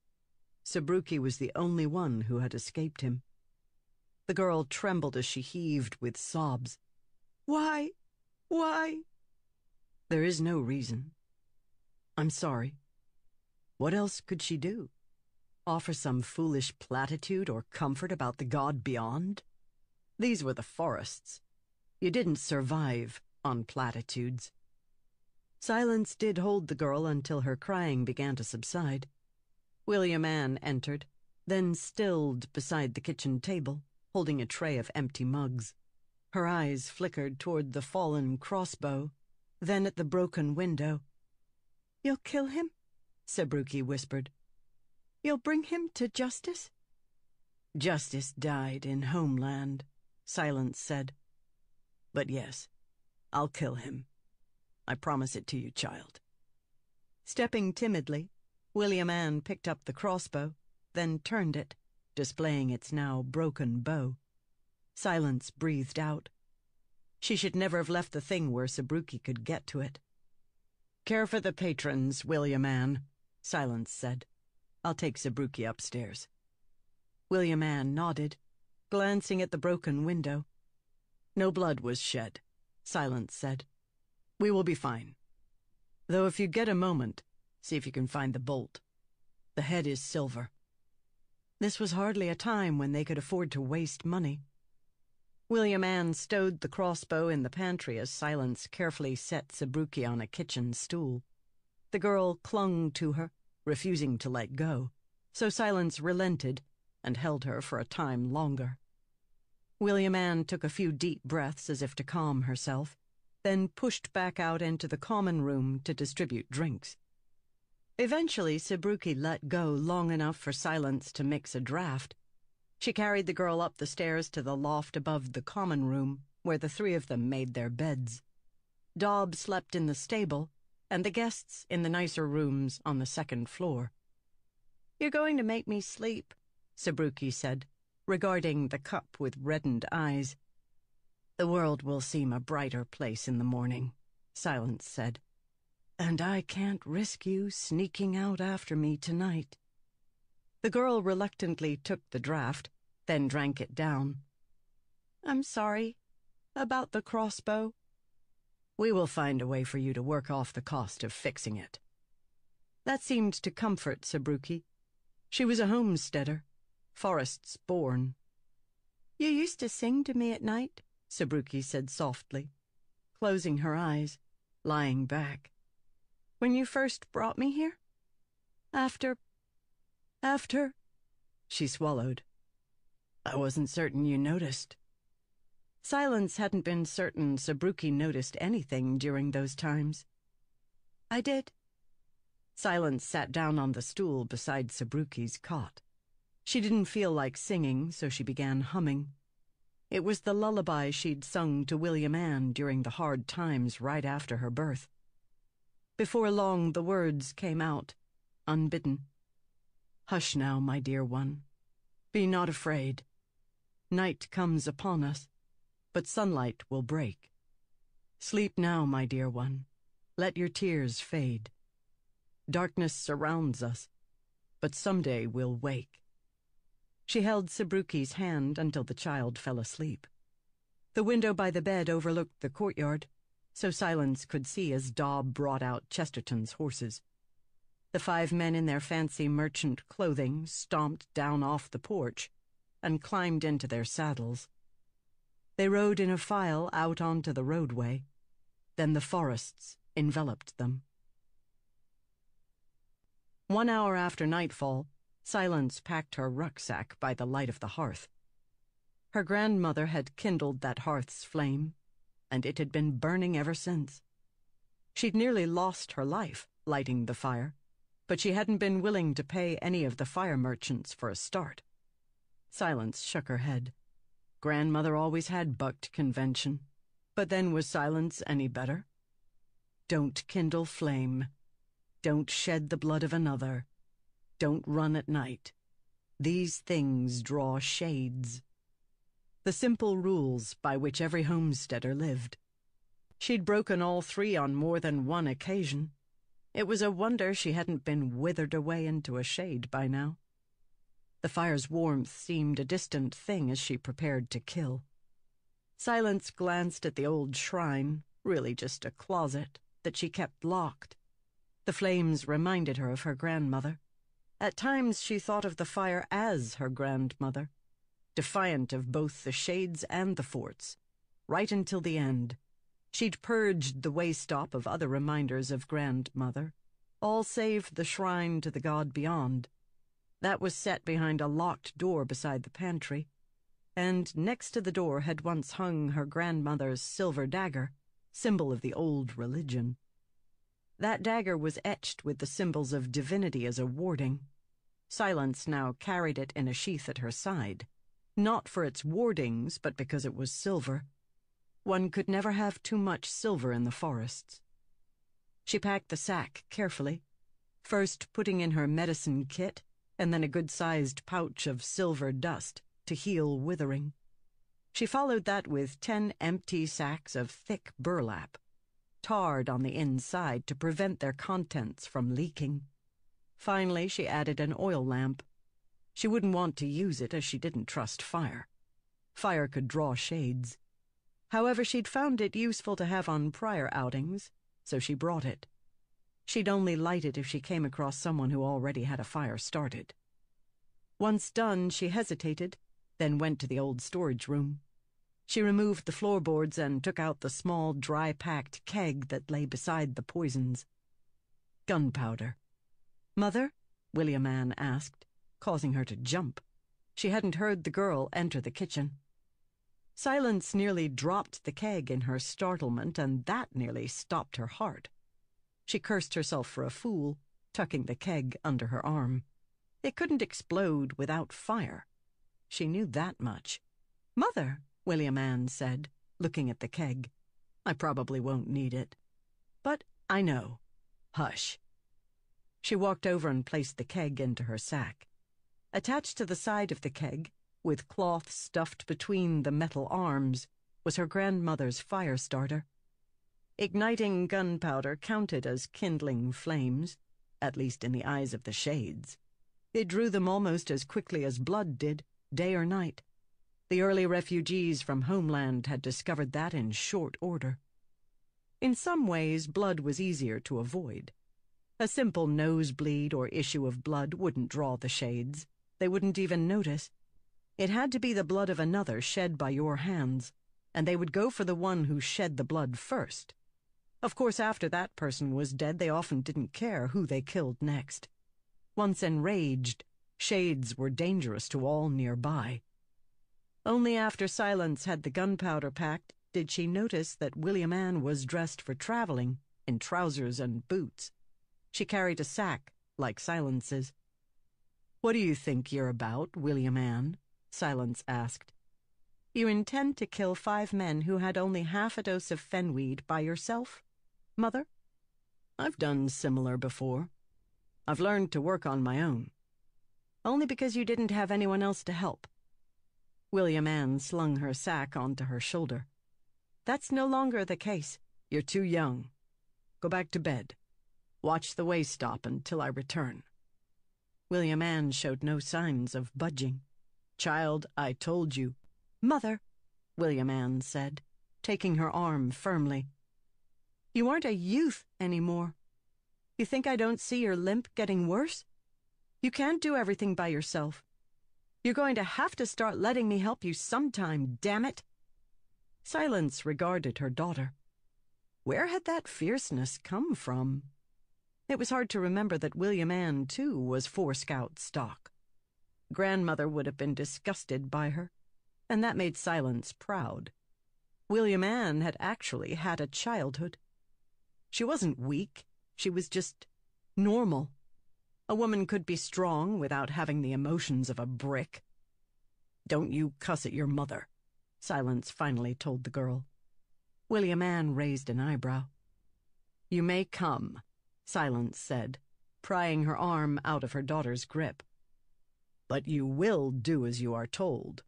Sabruki was the only one who had escaped him. The girl trembled as she heaved with sobs. Why? There is no reason. I'm sorry. What else could she do? Offer some foolish platitude or comfort about the god beyond? These were the forests. You didn't survive on platitudes. Silence did hold the girl until her crying began to subside. William Ann entered, then stilled beside the kitchen table, holding a tray of empty mugs. Her eyes flickered toward the fallen crossbow, then at the broken window. "You'll kill him?" Sabruki whispered. "You'll bring him to justice?" "Justice died in Homeland," Silence said. "But yes, I'll kill him. I promise it to you, child." Stepping timidly, William Ann picked up the crossbow, then turned it, displaying its now broken bow. Silence breathed out. She should never have left the thing where Sabruki could get to it. "Care for the patrons, William Ann," Silence said. "I'll take Sabruki upstairs." William Ann nodded, glancing at the broken window. "No blood was shed," Silence said. "We will be fine. Though if you get a moment, see if you can find the bolt. The head is silver." This was hardly a time when they could afford to waste money. William Ann stowed the crossbow in the pantry as Silence carefully set Sabruki on a kitchen stool. The girl clung to her, refusing to let go, so Silence relented and held her for a time longer. William Ann took a few deep breaths as if to calm herself, then pushed back out into the common room to distribute drinks. Eventually, Sabruki let go long enough for Silence to mix a draft. She carried the girl up the stairs to the loft above the common room, where the three of them made their beds. Dobb slept in the stable, and the guests in the nicer rooms on the second floor. "You're going to make me sleep," Sabruki said, regarding the cup with reddened eyes. "The world will seem a brighter place in the morning," Silence said. "And I can't risk you sneaking out after me tonight." The girl reluctantly took the draught, then drank it down. "I'm sorry. About the crossbow?" "We will find a way for you to work off the cost of fixing it." That seemed to comfort Sabruki. She was a homesteader, forests born. "You used to sing to me at night," Sabruki said softly, closing her eyes, lying back. "When you first brought me here? After... She swallowed. "I wasn't certain you noticed." Silence hadn't been certain Sabruki noticed anything during those times. "I did." Silence sat down on the stool beside Sabruki's cot. She didn't feel like singing, so she began humming. It was the lullaby she'd sung to William Ann during the hard times right after her birth. Before long, the words came out, unbidden. "Hush now, my dear one. Be not afraid. Night comes upon us, but sunlight will break. Sleep now, my dear one. Let your tears fade. Darkness surrounds us, but someday we'll wake." She held Sabruki's hand until the child fell asleep. The window by the bed overlooked the courtyard, so Silence could see as Dobb brought out Chesterton's horses. The 5 men in their fancy merchant clothing stomped down off the porch and climbed into their saddles. They rode in a file out onto the roadway. Then the forests enveloped them. 1 hour after nightfall, Silence packed her rucksack by the light of the hearth. Her grandmother had kindled that hearth's flame, and it had been burning ever since. She'd nearly lost her life lighting the fire, but she hadn't been willing to pay any of the fire merchants for a start. Silence shook her head. Grandmother always had bucked convention. But then was Silence any better? Don't kindle flame. Don't shed the blood of another. Don't run at night. These things draw shades. The simple rules by which every homesteader lived. She'd broken all 3 on more than one occasion. It was a wonder she hadn't been withered away into a shade by now. The fire's warmth seemed a distant thing as she prepared to kill. Silence glanced at the old shrine, really just a closet, that she kept locked. The flames reminded her of her grandmother. At times she thought of the fire as her grandmother, defiant of both the shades and the forts. Right until the end, she'd purged the waystop of other reminders of grandmother, all save the shrine to the god beyond. That was set behind a locked door beside the pantry, and next to the door had once hung her grandmother's silver dagger, symbol of the old religion. That dagger was etched with the symbols of divinity as a warding. Silence now carried it in a sheath at her side, not for its wardings, but because it was silver. One could never have too much silver in the forests. She packed the sack carefully, first putting in her medicine kit and then a good-sized pouch of silver dust to heal withering. She followed that with 10 empty sacks of thick burlap, tarred on the inside to prevent their contents from leaking. Finally, she added an oil lamp. She wouldn't want to use it as she didn't trust fire. Fire could draw shades. However, she'd found it useful to have on prior outings, so she brought it. She'd only light it if she came across someone who already had a fire started. Once done, she hesitated, then went to the old storage room. She removed the floorboards and took out the small, dry-packed keg that lay beside the poisons. Gunpowder. "Mother?" William Ann asked, causing her to jump. She hadn't heard the girl enter the kitchen. Silence nearly dropped the keg in her startlement, and that nearly stopped her heart. She cursed herself for a fool, tucking the keg under her arm. It couldn't explode without fire. She knew that much. "Mother," William Ann said, looking at the keg. "I probably won't need it. But I know. Hush." She walked over and placed the keg into her sack. Attached to the side of the keg, with cloth stuffed between the metal arms, was her grandmother's fire starter. Igniting gunpowder counted as kindling flames, at least in the eyes of the shades. It drew them almost as quickly as blood did, day or night. The early refugees from homeland had discovered that in short order. In some ways, blood was easier to avoid. A simple nosebleed or issue of blood wouldn't draw the shades. They wouldn't even notice. It had to be the blood of another shed by your hands, and they would go for the one who shed the blood first. Of course, after that person was dead, they often didn't care who they killed next. Once enraged, shades were dangerous to all nearby. Only after Silence had the gunpowder packed did she notice that William Ann was dressed for traveling, in trousers and boots. She carried a sack, like Silence's. "What do you think you're about, William Ann?" Silence asked. "You intend to kill 5 men who had only half a dose of fenweed by yourself, Mother?" "I've done similar before. I've learned to work on my own." "Only because you didn't have anyone else to help." William Ann slung her sack onto her shoulder. "That's no longer the case. You're too young. Go back to bed. Watch the way stop until I return." William Ann showed no signs of budging. "Child, I told you." "Mother," William Ann said, taking her arm firmly. "You aren't a youth anymore. You think I don't see your limp getting worse? You can't do everything by yourself. You're going to have to start letting me help you sometime, damn it." Silence regarded her daughter. Where had that fierceness come from? It was hard to remember that William Ann, too, was 4 Scout stock. Grandmother would have been disgusted by her, and that made Silence proud. William Ann had actually had a childhood. She wasn't weak, she was just normal. A woman could be strong without having the emotions of a brick. "Don't you cuss at your mother," Silence finally told the girl. William Ann raised an eyebrow. "You may come," Silence said, prying her arm out of her daughter's grip. "But you will do as you are told."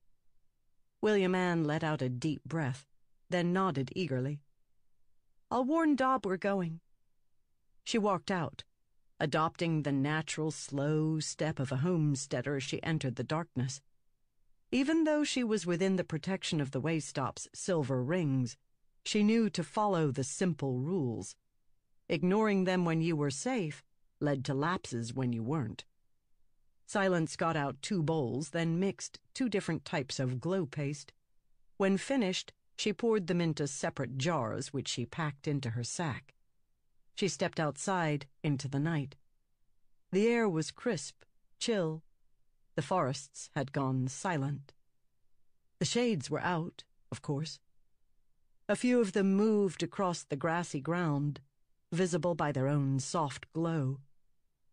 William Ann let out a deep breath, then nodded eagerly. "I'll warn Dob we're going." She walked out, adopting the natural, slow step of a homesteader as she entered the darkness. Even though she was within the protection of the Waystop's silver rings, she knew to follow the simple rules. Ignoring them when you were safe led to lapses when you weren't. Silence got out 2 bowls, then mixed 2 different types of glow paste. When finished, she poured them into separate jars, which she packed into her sack. She stepped outside into the night. The air was crisp, chill. The forests had gone silent. The shades were out, of course. A few of them moved across the grassy ground, visible by their own soft glow.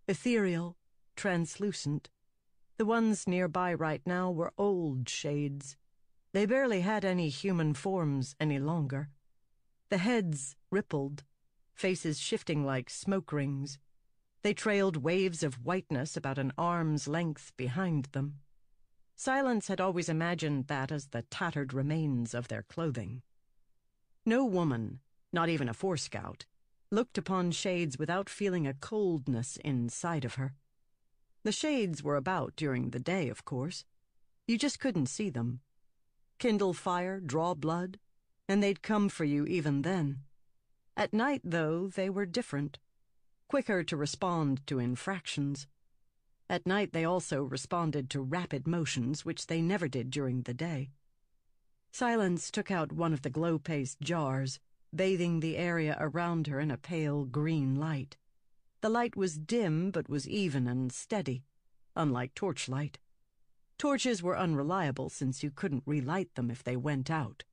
Ethereal, translucent. The ones nearby right now were old shades. They barely had any human forms any longer. The heads rippled, faces shifting like smoke rings. They trailed waves of whiteness about an arm's length behind them. Silence had always imagined that as the tattered remains of their clothing. No woman, not even a forescout, looked upon shades without feeling a coldness inside of her. The shades were about during the day, of course. You just couldn't see them. Kindle fire, draw blood, and they'd come for you even then. At night, though, they were different, quicker to respond to infractions. At night they also responded to rapid motions, which they never did during the day. Silence took out one of the glow paste jars, bathing the area around her in a pale green light. The light was dim, but was even and steady, unlike torchlight. Torches were unreliable since you couldn't relight them if they went out.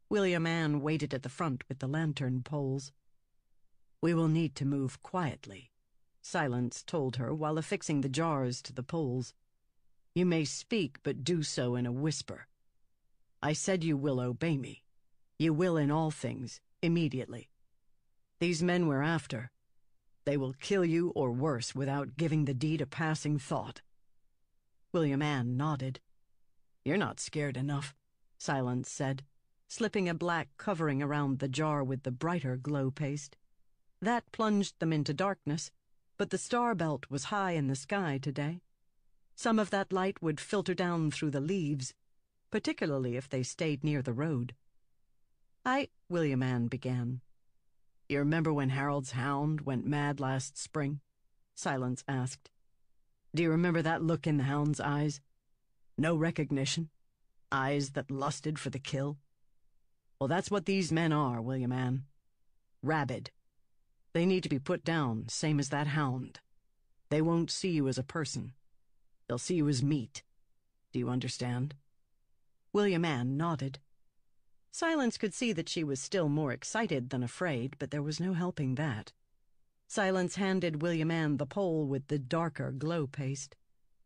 William Ann waited at the front with the lantern poles. "We will need to move quietly," Silence told her while affixing the jars to the poles. "You may speak, but do so in a whisper. I said you will obey me. You will in all things, immediately. These men we're after, they will kill you or worse without giving the deed a passing thought." William Ann nodded. "You're not scared enough," Silence said, slipping a black covering around the jar with the brighter glow paste. That plunged them into darkness, but the star belt was high in the sky today. Some of that light would filter down through the leaves, particularly if they stayed near the road. William Ann began. "You remember when Harold's hound went mad last spring?" Silence asked. "Do you remember that look in the hound's eyes? No recognition. Eyes that lusted for the kill. Well, that's what these men are, William Ann. Rabid. They need to be put down, same as that hound. They won't see you as a person. They'll see you as meat. Do you understand?" William Ann nodded. Silence could see that she was still more excited than afraid, but there was no helping that. Silence handed William Ann the pole with the darker glow paste.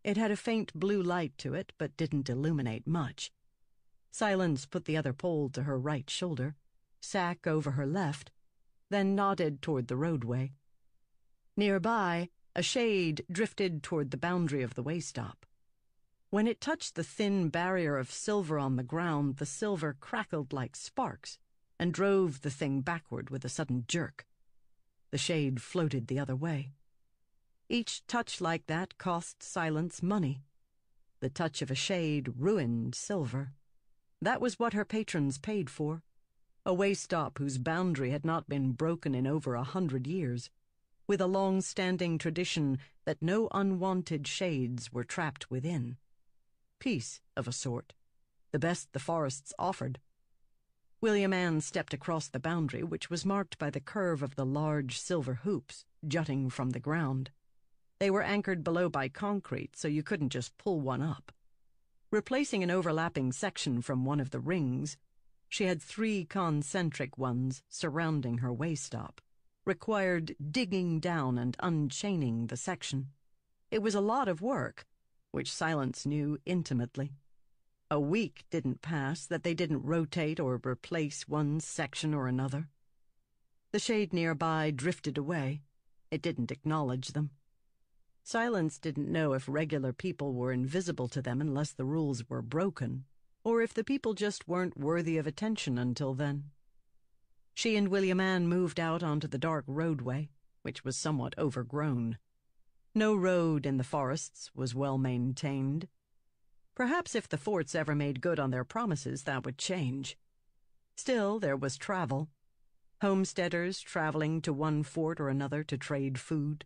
It had a faint blue light to it, but didn't illuminate much. Silence put the other pole to her right shoulder, sack over her left, then nodded toward the roadway. Nearby, a shade drifted toward the boundary of the way-stop. When it touched the thin barrier of silver on the ground, the silver crackled like sparks and drove the thing backward with a sudden jerk. The shade floated the other way. Each touch like that cost Silence money. The touch of a shade ruined silver. That was what her patrons paid for. A way-stop whose boundary had not been broken in over 100 years, with a long-standing tradition that no unwanted shades were trapped within. Peace, of a sort. The best the forests offered. William Ann stepped across the boundary, which was marked by the curve of the large silver hoops jutting from the ground. They were anchored below by concrete, so you couldn't just pull one up. Replacing an overlapping section from one of the rings, she had 3 concentric ones surrounding her way-stop, required digging down and unchaining the section. It was a lot of work, which Silence knew intimately. A week didn't pass that they didn't rotate or replace one section or another. The shade nearby drifted away. It didn't acknowledge them. Silence didn't know if regular people were invisible to them unless the rules were broken, or if the people just weren't worthy of attention until then. She and William Ann moved out onto the dark roadway, which was somewhat overgrown. No road in the forests was well maintained. Perhaps if the forts ever made good on their promises, that would change. Still, there was travel. homesteaders traveling to one fort or another to trade food.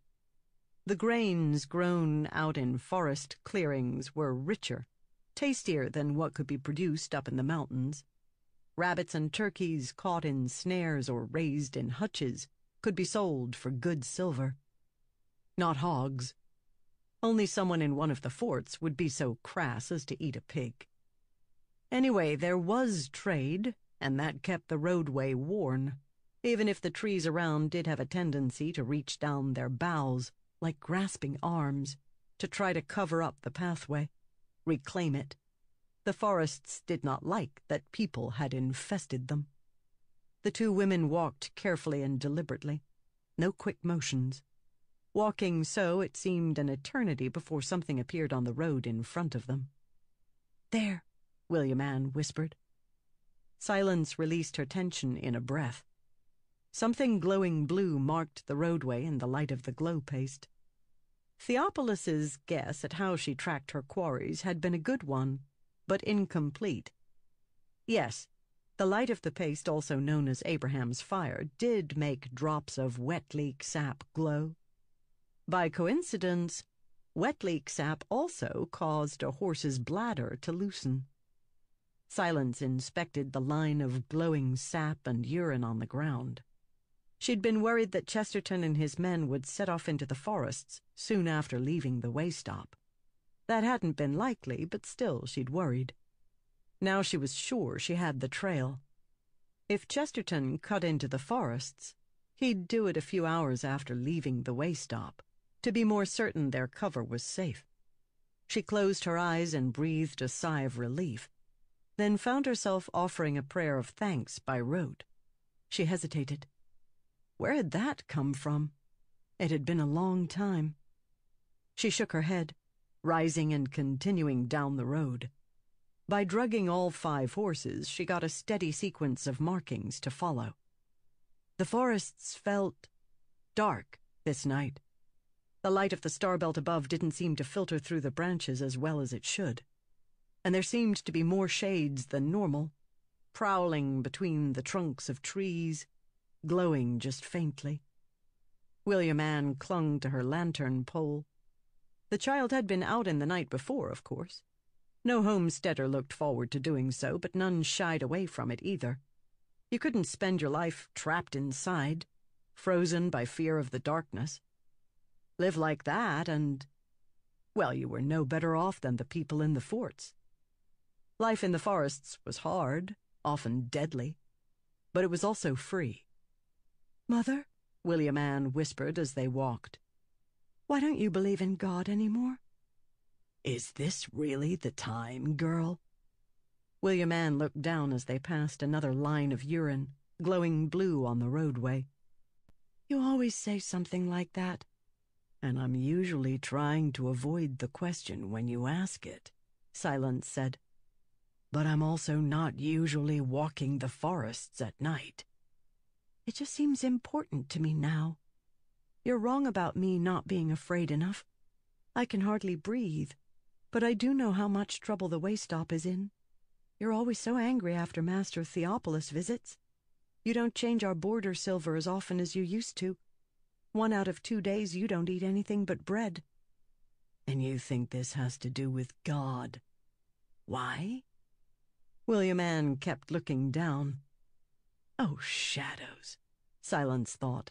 The grains grown out in forest clearings were richer, tastier than what could be produced up in the mountains. Rabbits and turkeys caught in snares or raised in hutches could be sold for good silver. Not hogs. Only someone in one of the forts would be so crass as to eat a pig. Anyway, there was trade, and that kept the roadway worn, even if the trees around did have a tendency to reach down their boughs like grasping arms to try to cover up the pathway, reclaim it. The forests did not like that people had infested them. The two women walked carefully and deliberately, no quick motions. Walking so, it seemed an eternity before something appeared on the road in front of them. "There," William Ann whispered. Silence released her tension in a breath. Something glowing blue marked the roadway in the light of the glow paste. Theophilus's guess at how she tracked her quarries had been a good one, but incomplete. Yes, the light of the paste, also known as Abraham's fire, did make drops of wet leek sap glow. By coincidence, wet leek sap also caused a horse's bladder to loosen. Silence inspected the line of glowing sap and urine on the ground. She'd been worried that Chesterton and his men would set off into the forests soon after leaving the way stop. That hadn't been likely, but still she'd worried. Now she was sure she had the trail. If Chesterton cut into the forests, he'd do it a few hours after leaving the way stop, to be more certain their cover was safe. She closed her eyes and breathed a sigh of relief, then found herself offering a prayer of thanks by rote. She hesitated. Where had that come from? It had been a long time. She shook her head, rising and continuing down the road. By drugging all 5 horses, she got a steady sequence of markings to follow. The forests felt dark this night. The light of the star belt above didn't seem to filter through the branches as well as it should, and there seemed to be more shades than normal, prowling between the trunks of trees, glowing just faintly. William Ann clung to her lantern pole. The child had been out in the night before, of course. No homesteader looked forward to doing so, but none shied away from it either. You couldn't spend your life trapped inside, frozen by fear of the darkness. Live like that and, well, you were no better off than the people in the forts. Life in the forests was hard, often deadly, but it was also free. "Mother," William Ann whispered as they walked, "why don't you believe in God anymore?" "Is this really the time, girl?" William Ann looked down as they passed another line of urine, glowing blue on the roadway. "You always say something like that, and I'm usually trying to avoid the question when you ask it," Silence said. "But I'm also not usually walking the forests at night. It just seems important to me now. You're wrong about me not being afraid enough. I can hardly breathe, but I do know how much trouble the way stop is in. You're always so angry after Master Theophilus visits. You don't change our border silver as often as you used to. 1 out of 2 days you don't eat anything but bread. And you think this has to do with God. Why?" William Ann kept looking down. "Oh, shadows," Silence thought.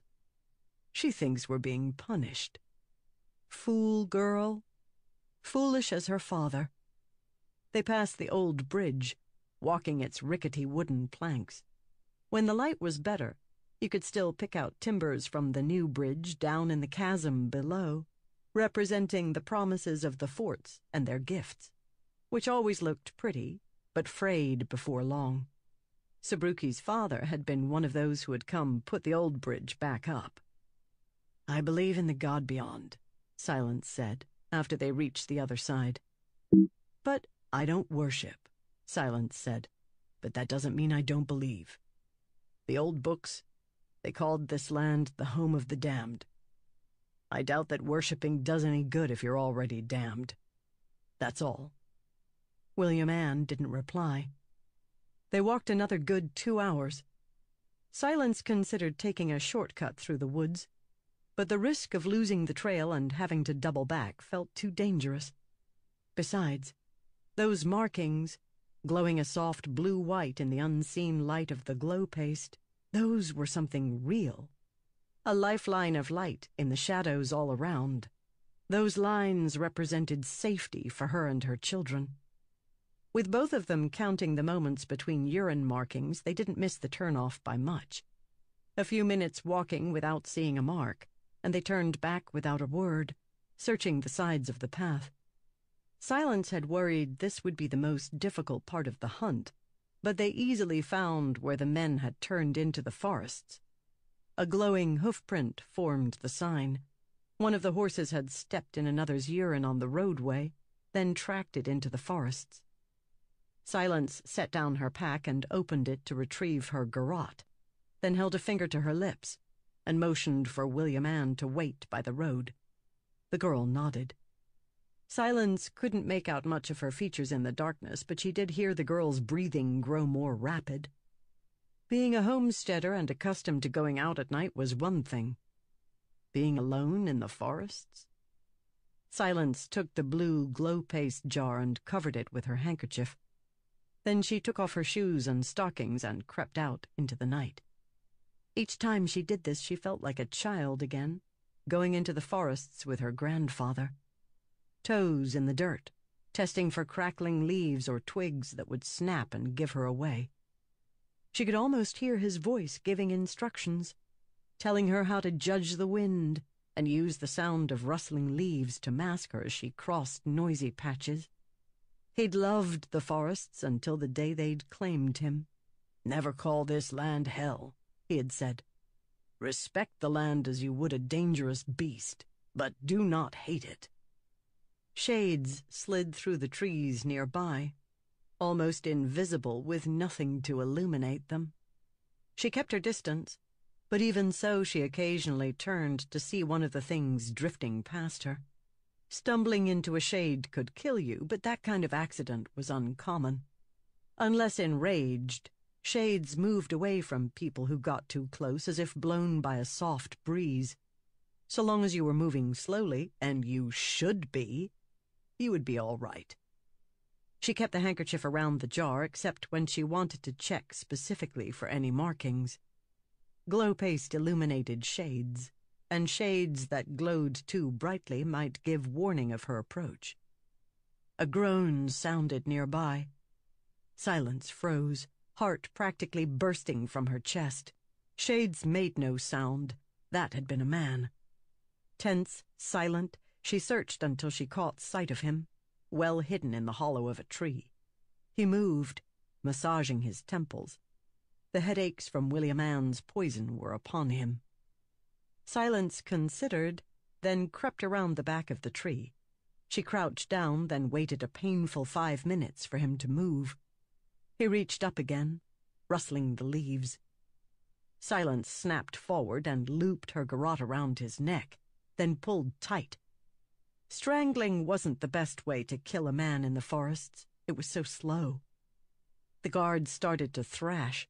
"She thinks we're being punished. Fool girl. Foolish as her father." They passed the old bridge, walking its rickety wooden planks. When the light was better, you could still pick out timbers from the new bridge down in the chasm below, representing the promises of the forts and their gifts, which always looked pretty, but frayed before long. Sabruki's father had been one of those who had come put the old bridge back up. "I believe in the God beyond," Silence said, after they reached the other side. "But I don't worship," Silence said, "but that doesn't mean I don't believe. The old books, they called this land the home of the damned. I doubt that worshipping does any good if you're already damned. That's all." William Ann didn't reply. They walked another good 2 hours. Silence considered taking a shortcut through the woods, but the risk of losing the trail and having to double back felt too dangerous. Besides, those markings, glowing a soft blue-white in the unseen light of the glow paste, those were something real. A lifeline of light in the shadows all around. Those lines represented safety for her and her children. With both of them counting the moments between urine markings, they didn't miss the turnoff by much. A few minutes walking without seeing a mark, and they turned back without a word, searching the sides of the path. Silence had worried this would be the most difficult part of the hunt, but they easily found where the men had turned into the forests. A glowing hoofprint formed the sign. One of the horses had stepped in another's urine on the roadway, then tracked it into the forests. Silence set down her pack and opened it to retrieve her garrote, then held a finger to her lips and motioned for William Ann to wait by the road. The girl nodded. Silence couldn't make out much of her features in the darkness, but she did hear the girl's breathing grow more rapid. Being a homesteader and accustomed to going out at night was one thing. Being alone in the forests? Silence took the blue glow paste jar and covered it with her handkerchief. Then she took off her shoes and stockings and crept out into the night. Each time she did this, she felt like a child again, going into the forests with her grandfather. Toes in the dirt, testing for crackling leaves or twigs that would snap and give her away. She could almost hear his voice giving instructions, telling her how to judge the wind and use the sound of rustling leaves to mask her as she crossed noisy patches. He'd loved the forests until the day they'd claimed him. "Never call this land hell," he had said. "Respect the land as you would a dangerous beast, but do not hate it." Shades slid through the trees nearby, almost invisible with nothing to illuminate them. She kept her distance, but even so she occasionally turned to see one of the things drifting past her. Stumbling into a shade could kill you, but that kind of accident was uncommon. Unless enraged, shades moved away from people who got too close, as if blown by a soft breeze. So long as you were moving slowly, and you should be, you would be all right. She kept the handkerchief around the jar, except when she wanted to check specifically for any markings. Glow paste illuminated shades, and shades that glowed too brightly might give warning of her approach. A groan sounded nearby. Silence froze, heart practically bursting from her chest. Shades made no sound. That had been a man. Tense, silent, she searched until she caught sight of him, well hidden in the hollow of a tree. He moved, massaging his temples. The headaches from William Ann's poison were upon him. Silence considered, then crept around the back of the tree. She crouched down, then waited a painful 5 minutes for him to move. He reached up again, rustling the leaves. Silence snapped forward and looped her garrote around his neck, then pulled tight. Strangling wasn't the best way to kill a man in the forests. It was so slow. The guard started to thrash,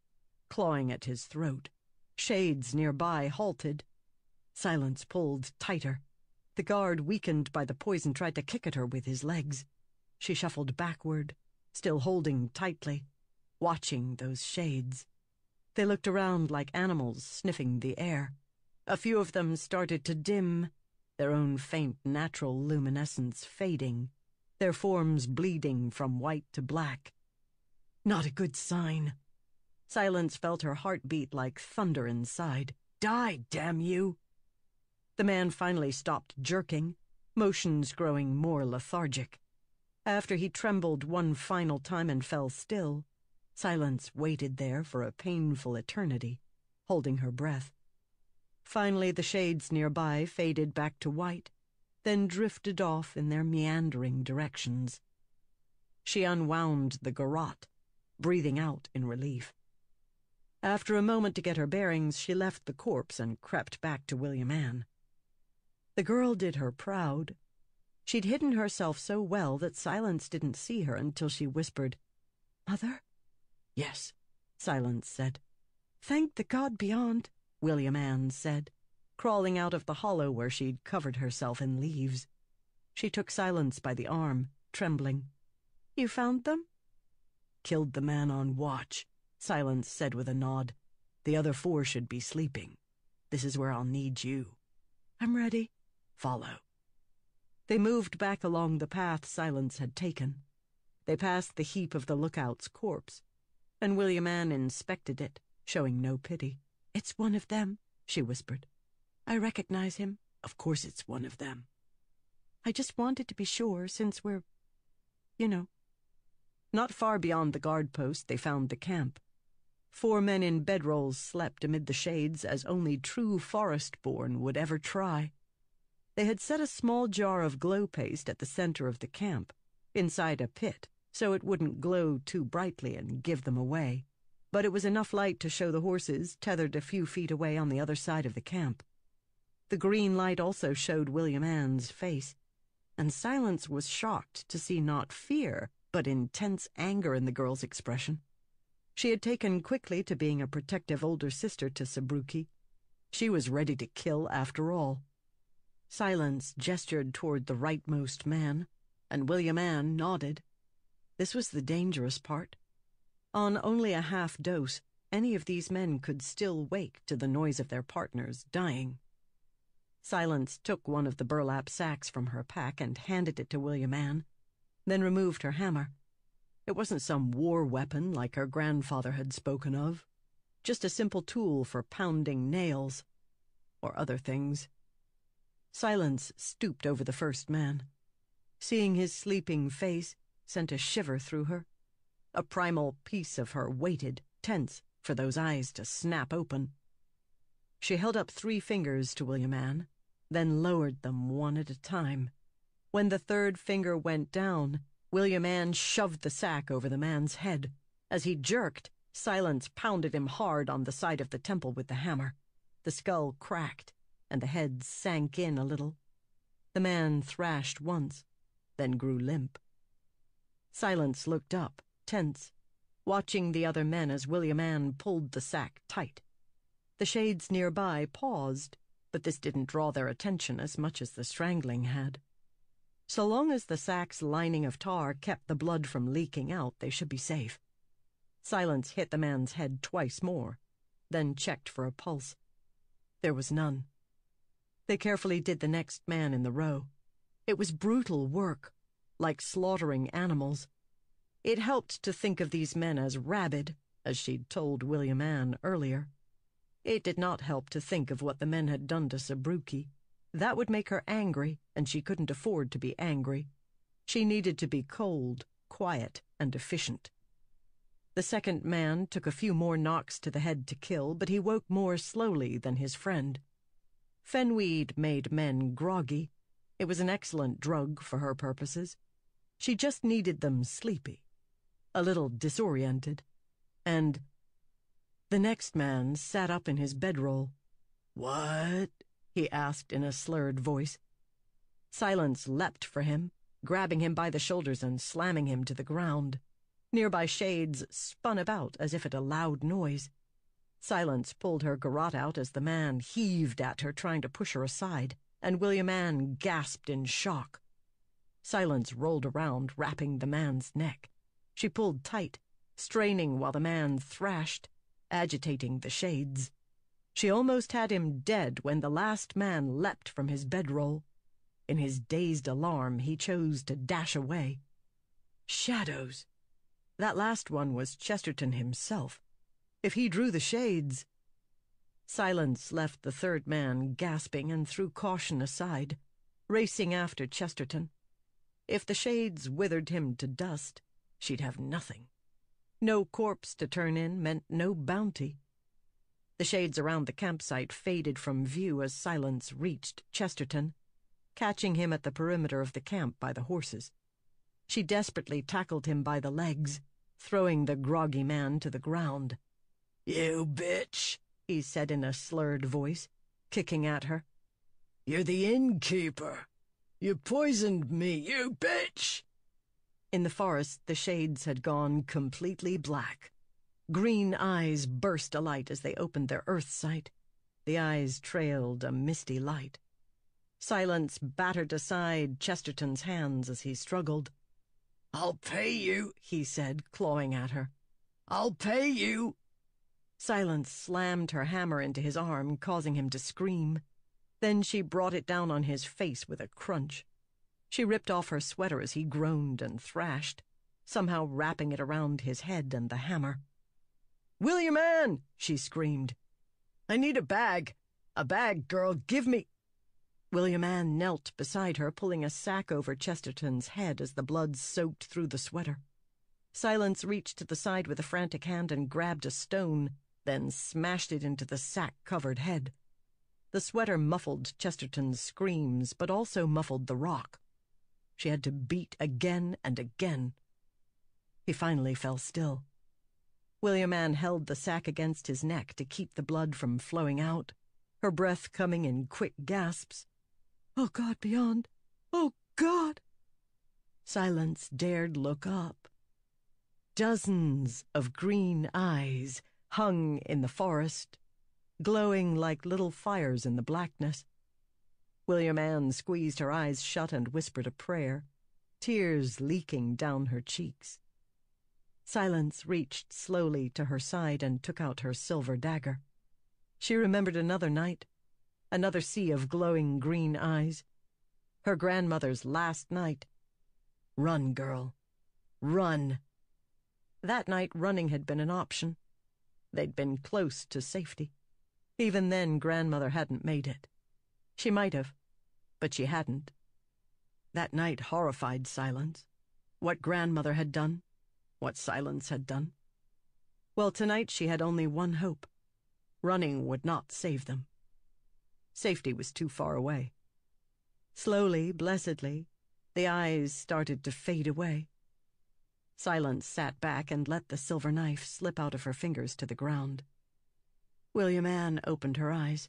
clawing at his throat. Shades nearby halted. Silence pulled tighter. The guard, weakened by the poison, tried to kick at her with his legs. She shuffled backward, still holding tightly, watching those shades. They looked around like animals sniffing the air. A few of them started to dim, their own faint natural luminescence fading, their forms bleeding from white to black. Not a good sign. Silence felt her heart beat like thunder inside. "Die, damn you!" The man finally stopped jerking, motions growing more lethargic. After he trembled one final time and fell still, Silence waited there for a painful eternity, holding her breath. Finally, the shades nearby faded back to white, then drifted off in their meandering directions. She unwound the garrote, breathing out in relief. After a moment to get her bearings, she left the corpse and crept back to William Ann. The girl did her proud. She'd hidden herself so well that Silence didn't see her until she whispered, "Mother?" "Yes," Silence said. "Thank the God beyond," William Ann said, crawling out of the hollow where she'd covered herself in leaves. She took Silence by the arm, trembling. "You found them?" "Killed the man on watch," Silence said with a nod. "The other 4 should be sleeping. This is where I'll need you." "I'm ready." "Follow." They moved back along the path Silence had taken. They passed the heap of the lookout's corpse, and William Ann inspected it, showing no pity. "It's one of them," she whispered. "I recognize him." "Of course it's one of them." "I just wanted to be sure, since we're, you know." Not far beyond the guard post, they found the camp. 4 men in bedrolls slept amid the shades as only true forest-born would ever try. They had set a small jar of glow paste at the center of the camp, inside a pit, so it wouldn't glow too brightly and give them away. But it was enough light to show the horses tethered a few feet away on the other side of the camp. The green light also showed William Ann's face, and Silence was shocked to see not fear, but intense anger in the girl's expression. She had taken quickly to being a protective older sister to Sabruki. She was ready to kill after all. Silence gestured toward the rightmost man, and William Ann nodded. This was the dangerous part. On only a half dose, any of these men could still wake to the noise of their partners dying. Silence took one of the burlap sacks from her pack and handed it to William Ann, then removed her hammer. It wasn't some war weapon like her grandfather had spoken of, just a simple tool for pounding nails, or other things. Silence stooped over the first man. Seeing his sleeping face sent a shiver through her. A primal piece of her waited, tense, for those eyes to snap open. She held up 3 fingers to William Ann, then lowered them one at a time. When the 3rd finger went down, William Ann shoved the sack over the man's head. As he jerked, Silence pounded him hard on the side of the temple with the hammer. The skull cracked, and the head sank in a little. The man thrashed once, then grew limp. Silence looked up, tense, watching the other men as William Ann pulled the sack tight. The shades nearby paused, but this didn't draw their attention as much as the strangling had. So long as the sack's lining of tar kept the blood from leaking out, they should be safe. Silence hit the man's head twice more, then checked for a pulse. There was none. They carefully did the next man in the row. It was brutal work, like slaughtering animals. It helped to think of these men as rabid, as she'd told William Ann earlier. It did not help to think of what the men had done to Sabruki. That would make her angry, and she couldn't afford to be angry. She needed to be cold, quiet, and efficient. The second man took a few more knocks to the head to kill, but he woke more slowly than his friend. Fenweed made men groggy. It was an excellent drug for her purposes. She just needed them sleepy, a little disoriented, and the next man sat up in his bedroll. "What?" he asked in a slurred voice. Silence leapt for him, grabbing him by the shoulders and slamming him to the ground. Nearby shades spun about as if at a loud noise. Silence pulled her garrote out as the man heaved at her, trying to push her aside, and William Ann gasped in shock. Silence rolled around, wrapping the man's neck. She pulled tight, straining while the man thrashed, agitating the shades. She almost had him dead when the last man leapt from his bedroll. In his dazed alarm, he chose to dash away. Shadows! That last one was Chesterton himself. If he drew the shades... Silence left the third man gasping and threw caution aside, racing after Chesterton. If the shades withered him to dust, she'd have nothing. No corpse to turn in meant no bounty. The shades around the campsite faded from view as Silence reached Chesterton, catching him at the perimeter of the camp by the horses. She desperately tackled him by the legs, throwing the groggy man to the ground. "You bitch," he said in a slurred voice, kicking at her. "You're the innkeeper. You poisoned me, you bitch!" In the forest, the shades had gone completely black. Green eyes burst alight as they opened their earth sight. The eyes trailed a misty light. Silence battered aside Chesterton's hands as he struggled. "I'll pay you," he said, clawing at her. "I'll pay you." Silence slammed her hammer into his arm, causing him to scream. Then she brought it down on his face with a crunch. She ripped off her sweater as he groaned and thrashed, somehow wrapping it around his head and the hammer. "William Ann!" she screamed. "I need a bag. A bag, girl, give me—" William Ann knelt beside her, pulling a sack over Chesterton's head as the blood soaked through the sweater. Silence reached to the side with a frantic hand and grabbed a stone, then smashed it into the sack-covered head. The sweater muffled Chesterton's screams, but also muffled the rock. She had to beat again and again. He finally fell still. William Ann held the sack against his neck to keep the blood from flowing out, her breath coming in quick gasps. "Oh, God, beyond! Oh, God!" Silence dared look up. Dozens of green eyes hung in the forest, glowing like little fires in the blackness. William Ann squeezed her eyes shut and whispered a prayer, tears leaking down her cheeks. Silence reached slowly to her side and took out her silver dagger. She remembered another night, another sea of glowing green eyes. Her grandmother's last night. Run, girl. Run. That night running had been an option. They'd been close to safety. Even then, grandmother hadn't made it. She might have, but she hadn't. That night horrified Silence. What grandmother had done, what Silence had done. Well, tonight she had only one hope. Running would not save them. Safety was too far away. Slowly, blessedly, the eyes started to fade away. Silence sat back and let the silver knife slip out of her fingers to the ground. William Ann opened her eyes.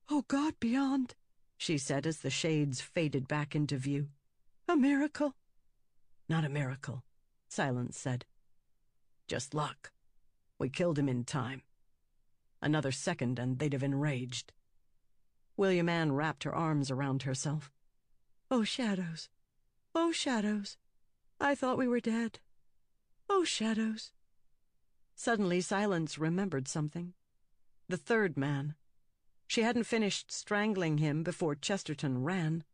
"Oh, God, beyond!" she said as the shades faded back into view. "A miracle!" "Not a miracle," Silence said. "Just luck. We killed him in time. Another second and they'd have enraged." William Ann wrapped her arms around herself. "Oh, shadows! Oh, shadows! I thought we were dead. Oh, shadows!" Suddenly Silence remembered something. The third man. She hadn't finished strangling him before Chesterton ran.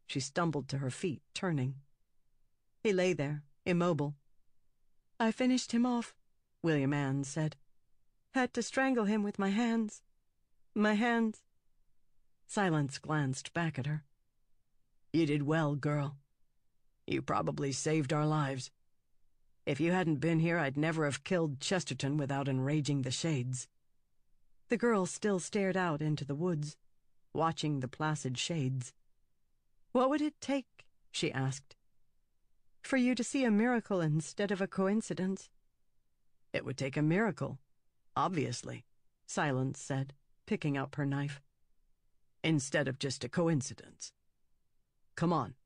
She stumbled to her feet, turning. He lay there, immobile. "I finished him off," William Ann said. "Had to strangle him with my hands. My hands." Silence glanced back at her. "You did well, girl. You probably saved our lives. If you hadn't been here, I'd never have killed Chesterton without enraging the shades." The girl still stared out into the woods, watching the placid shades. "What would it take," she asked, "for you to see a miracle instead of a coincidence?" "It would take a miracle, obviously," Silence said, picking up her knife, "instead of just a coincidence. Come on.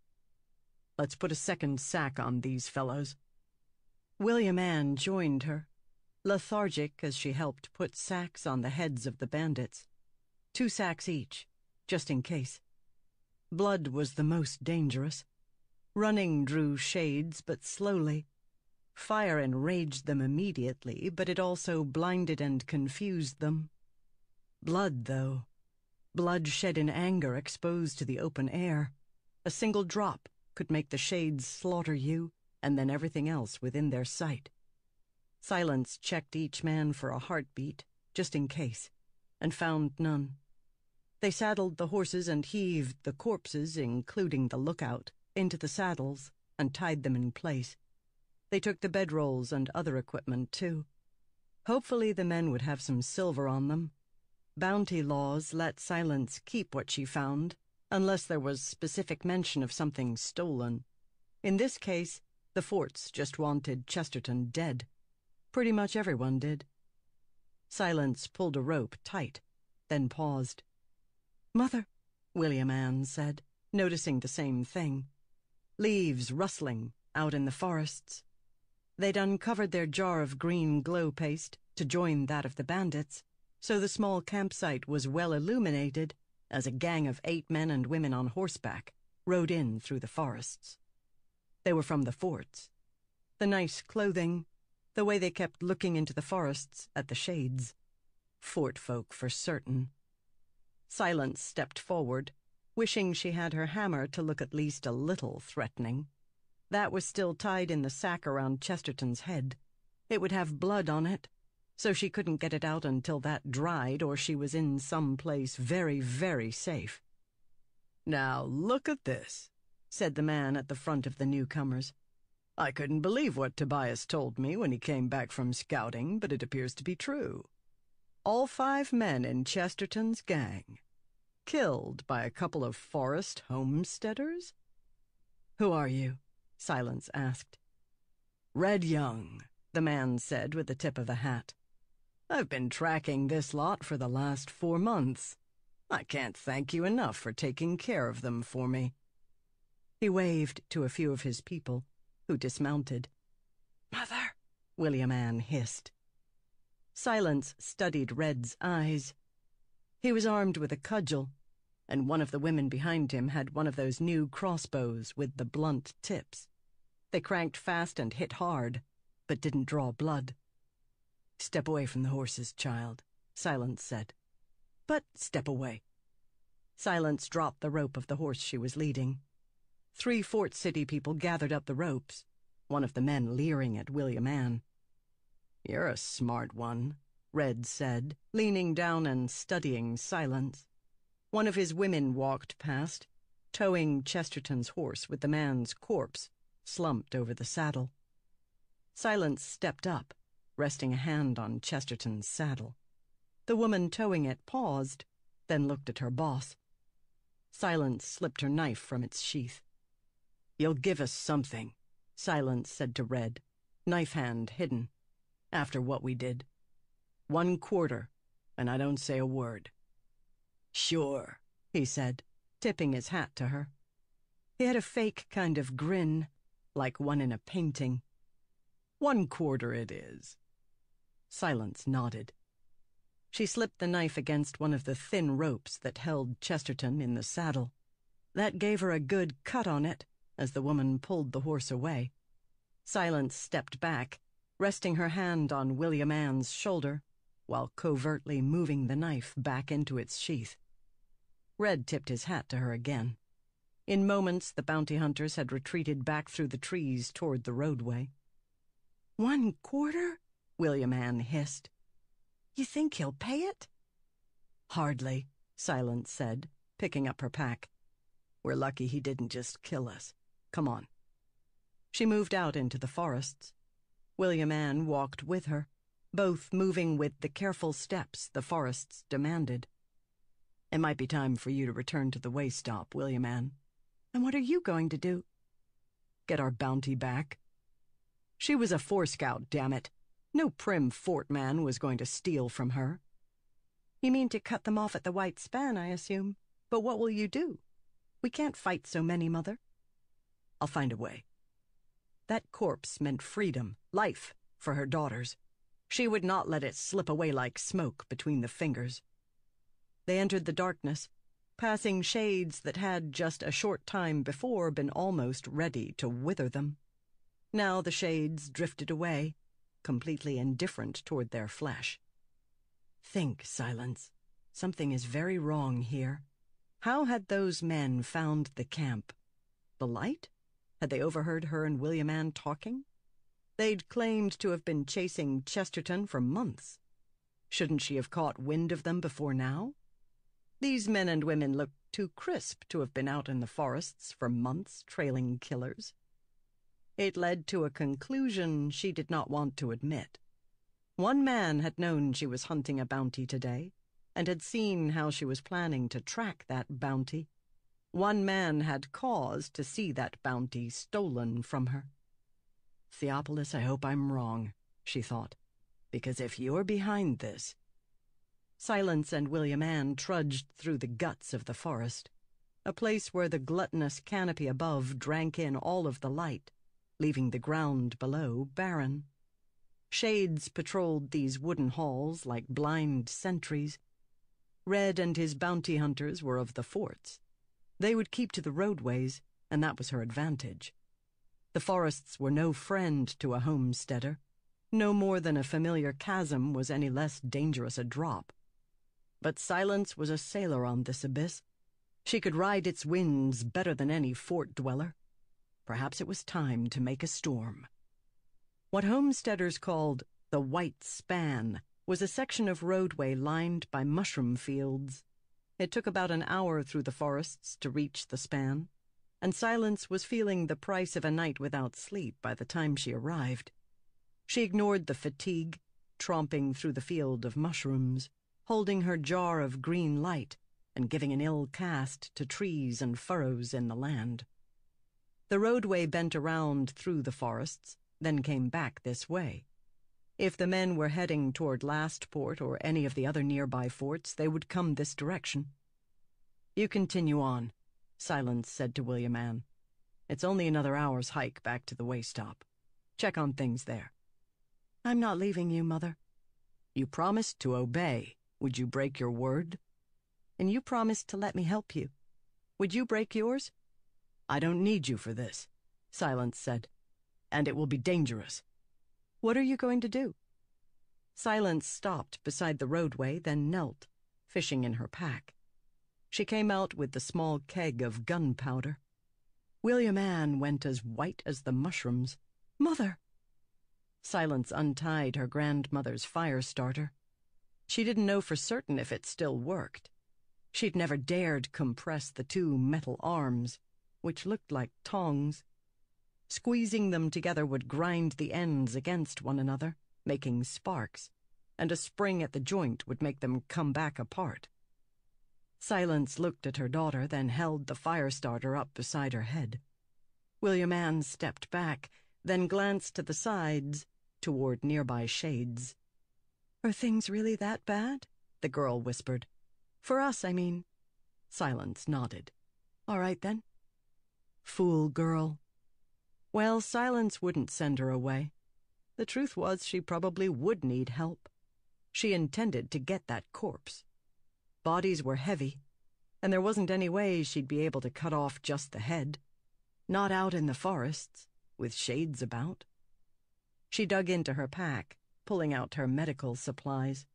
Let's put a second sack on these fellows." William Ann joined her, lethargic as she helped put sacks on the heads of the bandits. 2 sacks each, just in case. Blood was the most dangerous. Running drew shades, but slowly. Fire enraged them immediately, but it also blinded and confused them. Blood, though. Blood shed in anger exposed to the open air. A single drop could make the shades slaughter you, and then everything else within their sight. Silence checked each man for a heartbeat, just in case, and found none. They saddled the horses and heaved the corpses, including the lookout, into the saddles and tied them in place. They took the bedrolls and other equipment, too. Hopefully the men would have some silver on them. Bounty laws let Silence keep what she found, unless there was specific mention of something stolen. In this case, the forts just wanted Chesterton dead. Pretty much everyone did. Silence pulled a rope tight, then paused. "Mother," William Ann said, noticing the same thing. Leaves rustling out in the forests. They'd uncovered their jar of green glow paste to join that of the bandits, so the small campsite was well illuminated as a gang of 8 men and women on horseback rode in through the forests. They were from the forts. The nice clothing, the way they kept looking into the forests at the shades. Fort folk for certain. Silence stepped forward, wishing she had her hammer to look at least a little threatening. That was still tied in the sack around Chesterton's head. It would have blood on it, so she couldn't get it out until that dried, or she was in some place very, very safe. "Now look at this," said the man at the front of the newcomers. "I couldn't believe what Tobias told me when he came back from scouting, but it appears to be true. All 5 men in Chesterton's gang. Killed by a couple of forest homesteaders?" "Who are you?" Silence asked. "Red Young," the man said with the tip of the hat. "I've been tracking this lot for the last 4 months. I can't thank you enough for taking care of them for me." He waved to a few of his people, who dismounted. "Mother," William Ann hissed. Silence studied Red's eyes. He was armed with a cudgel, and one of the women behind him had one of those new crossbows with the blunt tips. They cranked fast and hit hard, but didn't draw blood. "Step away from the horses, child," Silence said. "But step away." Silence dropped the rope of the horse she was leading. 3 Fort City people gathered up the ropes, one of the men leering at William Ann. "You're a smart one," Red said, leaning down and studying Silence. One of his women walked past, towing Chesterton's horse with the man's corpse slumped over the saddle. Silence stepped up, resting a hand on Chesterton's saddle. The woman towing it paused, then looked at her boss. Silence slipped her knife from its sheath. "You'll give us something," Silence said to Red, knife hand hidden, "after what we did. 1 quarter, and I don't say a word." "Sure," he said, tipping his hat to her. He had a fake kind of grin, like one in a painting. 1 quarter it is. Silence nodded. She slipped the knife against one of the thin ropes that held Chesterton in the saddle. That gave her a good cut on it as the woman pulled the horse away. Silence stepped back, resting her hand on William Ann's shoulder, while covertly moving the knife back into its sheath. Red tipped his hat to her again. In moments, the bounty hunters had retreated back through the trees toward the roadway. 1 quarter? William Ann hissed. "You think he'll pay it?" "Hardly," Silence said, picking up her pack. "We're lucky he didn't just kill us. Come on." She moved out into the forests. William Ann walked with her, both moving with the careful steps the forests demanded. "It might be time for you to return to the way stop, William Ann." "And what are you going to do?" "Get our bounty back." She was a 4-scout, damn it. No prim fort man was going to steal from her. "You mean to cut them off at the White Span, I assume. But what will you do? We can't fight so many, Mother." "I'll find a way." That corpse meant freedom, life, for her daughters. She would not let it slip away like smoke between the fingers. They entered the darkness, passing shades that had just a short time before been almost ready to wither them. Now the shades drifted away, completely indifferent toward their flesh. Think, Silence. Something is very wrong here. How had those men found the camp? The light? Had they overheard her and William Ann talking? They'd claimed to have been chasing Chesterton for months. Shouldn't she have caught wind of them before now? These men and women looked too crisp to have been out in the forests for months trailing killers. It led to a conclusion she did not want to admit. One man had known she was hunting a bounty today, and had seen how she was planning to track that bounty. One man had cause to see that bounty stolen from her. Theopolis, I hope I'm wrong, she thought, because if you're behind this... Silence and William Ann trudged through the guts of the forest, a place where the gluttonous canopy above drank in all of the light, leaving the ground below barren. Shades patrolled these wooden halls like blind sentries. Red and his bounty hunters were of the forts. They would keep to the roadways, and that was her advantage. The forests were no friend to a homesteader. No more than a familiar chasm was any less dangerous a drop. But Silence was a sailor on this abyss. She could ride its winds better than any fort dweller. Perhaps it was time to make a storm. What homesteaders called the White Span was a section of roadway lined by mushroom fields. It took about an hour through the forests to reach the span, and Silence was feeling the price of a night without sleep by the time she arrived. She ignored the fatigue, tromping through the field of mushrooms, holding her jar of green light and giving an ill cast to trees and furrows in the land. The roadway bent around through the forests, then came back this way. If the men were heading toward Lastport or any of the other nearby forts, they would come this direction. "You continue on," Silence said to William Ann. "It's only another hour's hike back to the way stop. Check on things there." "I'm not leaving you, Mother." "You promised to obey. Would you break your word?" "And you promised to let me help you. Would you break yours?" "I don't need you for this," Silence said. "And it will be dangerous." "What are you going to do?" Silence stopped beside the roadway, then knelt, fishing in her pack. She came out with the small keg of gunpowder. William Ann went as white as the mushrooms. "Mother!" Silence untied her grandmother's fire starter. She didn't know for certain if it still worked. She'd never dared compress the two metal arms, which looked like tongs. Squeezing them together would grind the ends against one another, making sparks, and a spring at the joint would make them come back apart. Silence looked at her daughter, then held the fire starter up beside her head. William Ann stepped back, then glanced to the sides, toward nearby shades. "Are things really that bad?" the girl whispered. "For us, I mean." Silence nodded. "All right, then." Fool girl. Well, Silence wouldn't send her away. The truth was she probably would need help. She intended to get that corpse. Bodies were heavy, and there wasn't any way she'd be able to cut off just the head. Not out in the forests, with shades about. She dug into her pack, pulling out her medical supplies.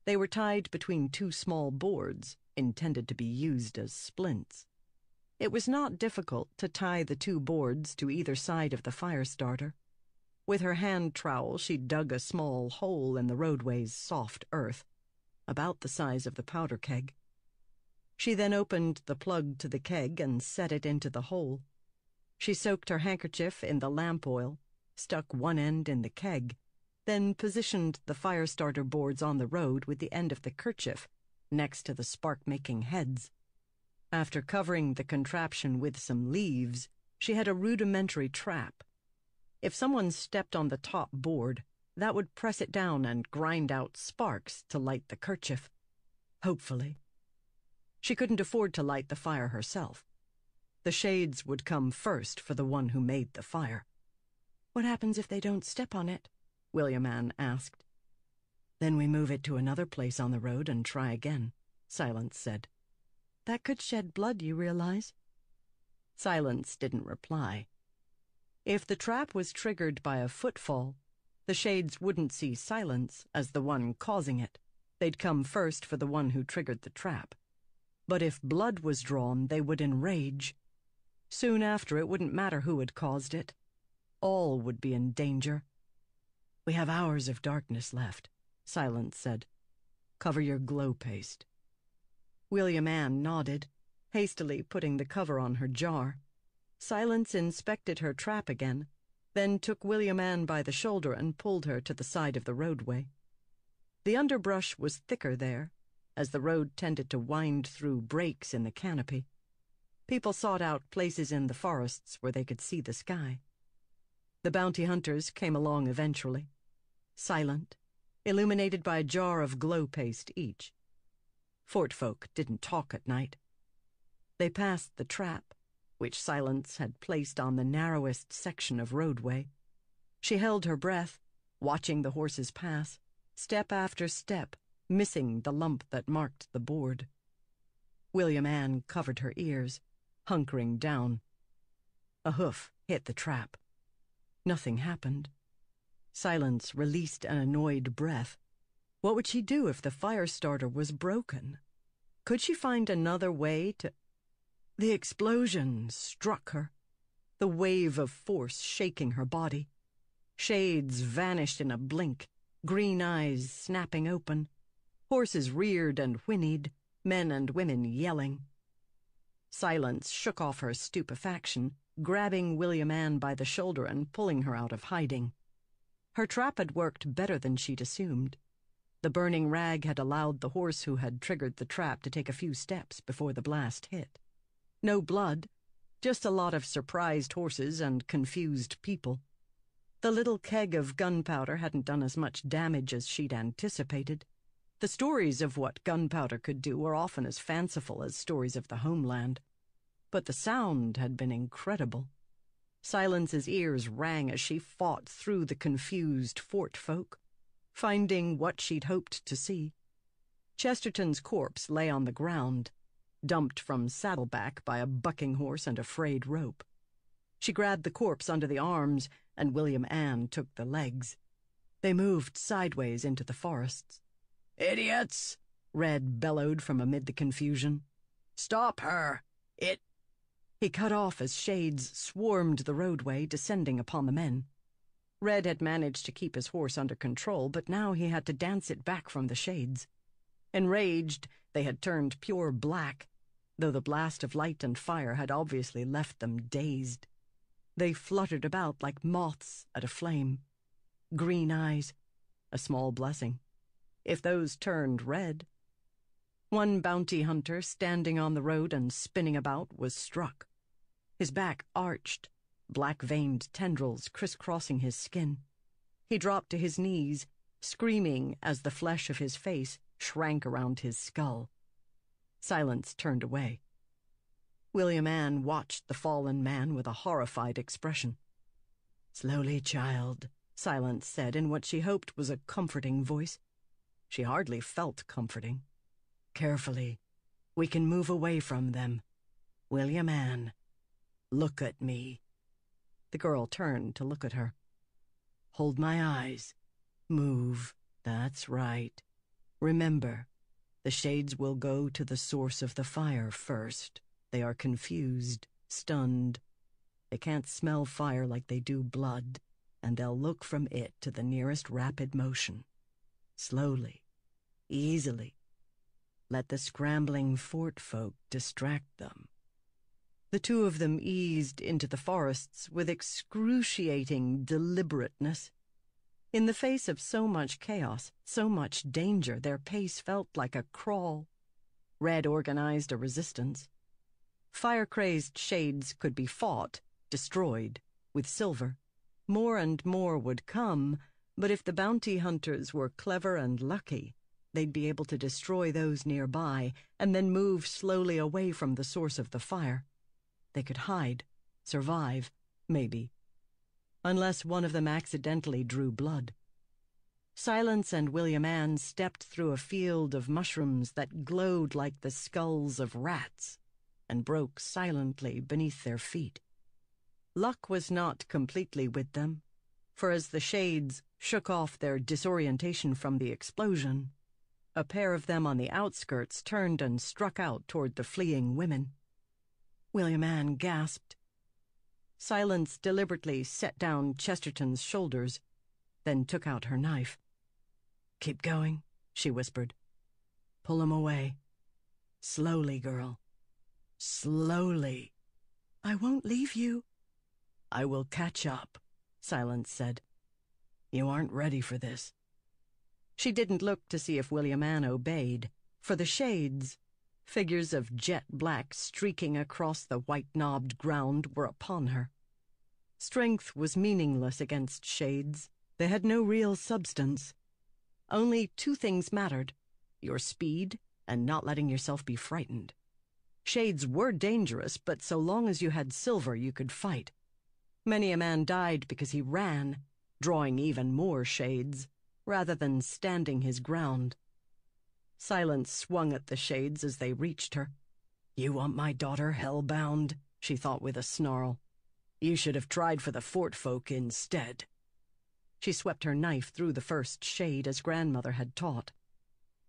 They were tied between two small boards, intended to be used as splints. It was not difficult to tie the two boards to either side of the fire starter. With her hand trowel, she dug a small hole in the roadway's soft earth, about the size of the powder keg. She then opened the plug to the keg and set it into the hole. She soaked her handkerchief in the lamp oil, stuck one end in the keg, then positioned the fire starter boards on the road with the end of the kerchief next to the spark-making heads. After covering the contraption with some leaves, she had a rudimentary trap. If someone stepped on the top board, that would press it down and grind out sparks to light the kerchief. Hopefully. She couldn't afford to light the fire herself. The shades would come first for the one who made the fire. "What happens if they don't step on it?" William Ann asked. "Then we move it to another place on the road and try again," Silence said. "That could shed blood, you realize?" Silence didn't reply. If the trap was triggered by a footfall, the shades wouldn't see Silence as the one causing it. They'd come first for the one who triggered the trap. But if blood was drawn, they would enrage. Soon after, it wouldn't matter who had caused it. All would be in danger. "We have hours of darkness left," Silence said. "Cover your glow paste." William Ann nodded, hastily putting the cover on her jar. Silence inspected her trap again, then took William Ann by the shoulder and pulled her to the side of the roadway. The underbrush was thicker there, as the road tended to wind through breaks in the canopy. People sought out places in the forests where they could see the sky. The bounty hunters came along eventually, silent, illuminated by a jar of glow paste each. Fort folk didn't talk at night. They passed the trap, which Silence had placed on the narrowest section of roadway. She held her breath, watching the horses pass, step after step, missing the lump that marked the board. William Ann covered her ears, hunkering down. A hoof hit the trap. Nothing happened. Silence released an annoyed breath. What would she do if the fire starter was broken? Could she find another way to... The explosion struck her, the wave of force shaking her body. Shades vanished in a blink, green eyes snapping open. Horses reared and whinnied, men and women yelling. Silence shook off her stupefaction, grabbing William Ann by the shoulder and pulling her out of hiding. Her trap had worked better than she'd assumed. The burning rag had allowed the horse who had triggered the trap to take a few steps before the blast hit. No blood, just a lot of surprised horses and confused people. The little keg of gunpowder hadn't done as much damage as she'd anticipated. The stories of what gunpowder could do were often as fanciful as stories of the homeland. But the sound had been incredible. Silence's ears rang as she fought through the confused fort folk, finding what she'd hoped to see. Chesterton's corpse lay on the ground, dumped from saddleback by a bucking horse and a frayed rope. She grabbed the corpse under the arms, and William Ann took the legs. They moved sideways into the forests. "Idiots!" Red bellowed from amid the confusion. "Stop her! He cut off as Shades swarmed the roadway, descending upon the men. Red had managed to keep his horse under control, but now he had to dance it back from the Shades. Enraged, they had turned pure black, though the blast of light and fire had obviously left them dazed. They fluttered about like moths at a flame. Green eyes, a small blessing. If those turned red. One bounty hunter, standing on the road and spinning about, was struck. His back arched, black-veined tendrils crisscrossing his skin. He dropped to his knees, screaming as the flesh of his face shrank around his skull. Silence turned away. William Ann watched the fallen man with a horrified expression. "Slowly, child," Silence said in what she hoped was a comforting voice. She hardly felt comforting. "Carefully. We can move away from them. William Ann, look at me." The girl turned to look at her. "Hold my eyes. Move. That's right. Remember, the Shades will go to the source of the fire first. They are confused, stunned. They can't smell fire like they do blood, and they'll look from it to the nearest rapid motion. Slowly, easily. Let the scrambling fort folk distract them." The two of them eased into the forests with excruciating deliberateness. In the face of so much chaos, so much danger, their pace felt like a crawl. Red organized a resistance. Fire-crazed Shades could be fought, destroyed, with silver. More and more would come, but if the bounty hunters were clever and lucky, they'd be able to destroy those nearby and then move slowly away from the source of the fire. They could hide, survive, maybe. Unless one of them accidentally drew blood. Silence and William Ann stepped through a field of mushrooms that glowed like the skulls of rats and broke silently beneath their feet. Luck was not completely with them, for as the Shades shook off their disorientation from the explosion, a pair of them on the outskirts turned and struck out toward the fleeing women. William Ann gasped. Silence deliberately set down Chesterton's shoulders, then took out her knife. "Keep going," she whispered. "Pull him away. Slowly, girl. Slowly." "I won't leave you." "I will catch up," Silence said. "You aren't ready for this." She didn't look to see if William Ann obeyed, for the Shades, figures of jet black streaking across the white-knobbed ground, were upon her. Strength was meaningless against Shades. They had no real substance. Only two things mattered: your speed and not letting yourself be frightened. Shades were dangerous, but so long as you had silver, you could fight. Many a man died because he ran, drawing even more shades, rather than standing his ground. Silence swung at the shades as they reached her. "You want my daughter hell-bound?" she thought with a snarl. "You should have tried for the fort folk instead." She swept her knife through the first shade as grandmother had taught.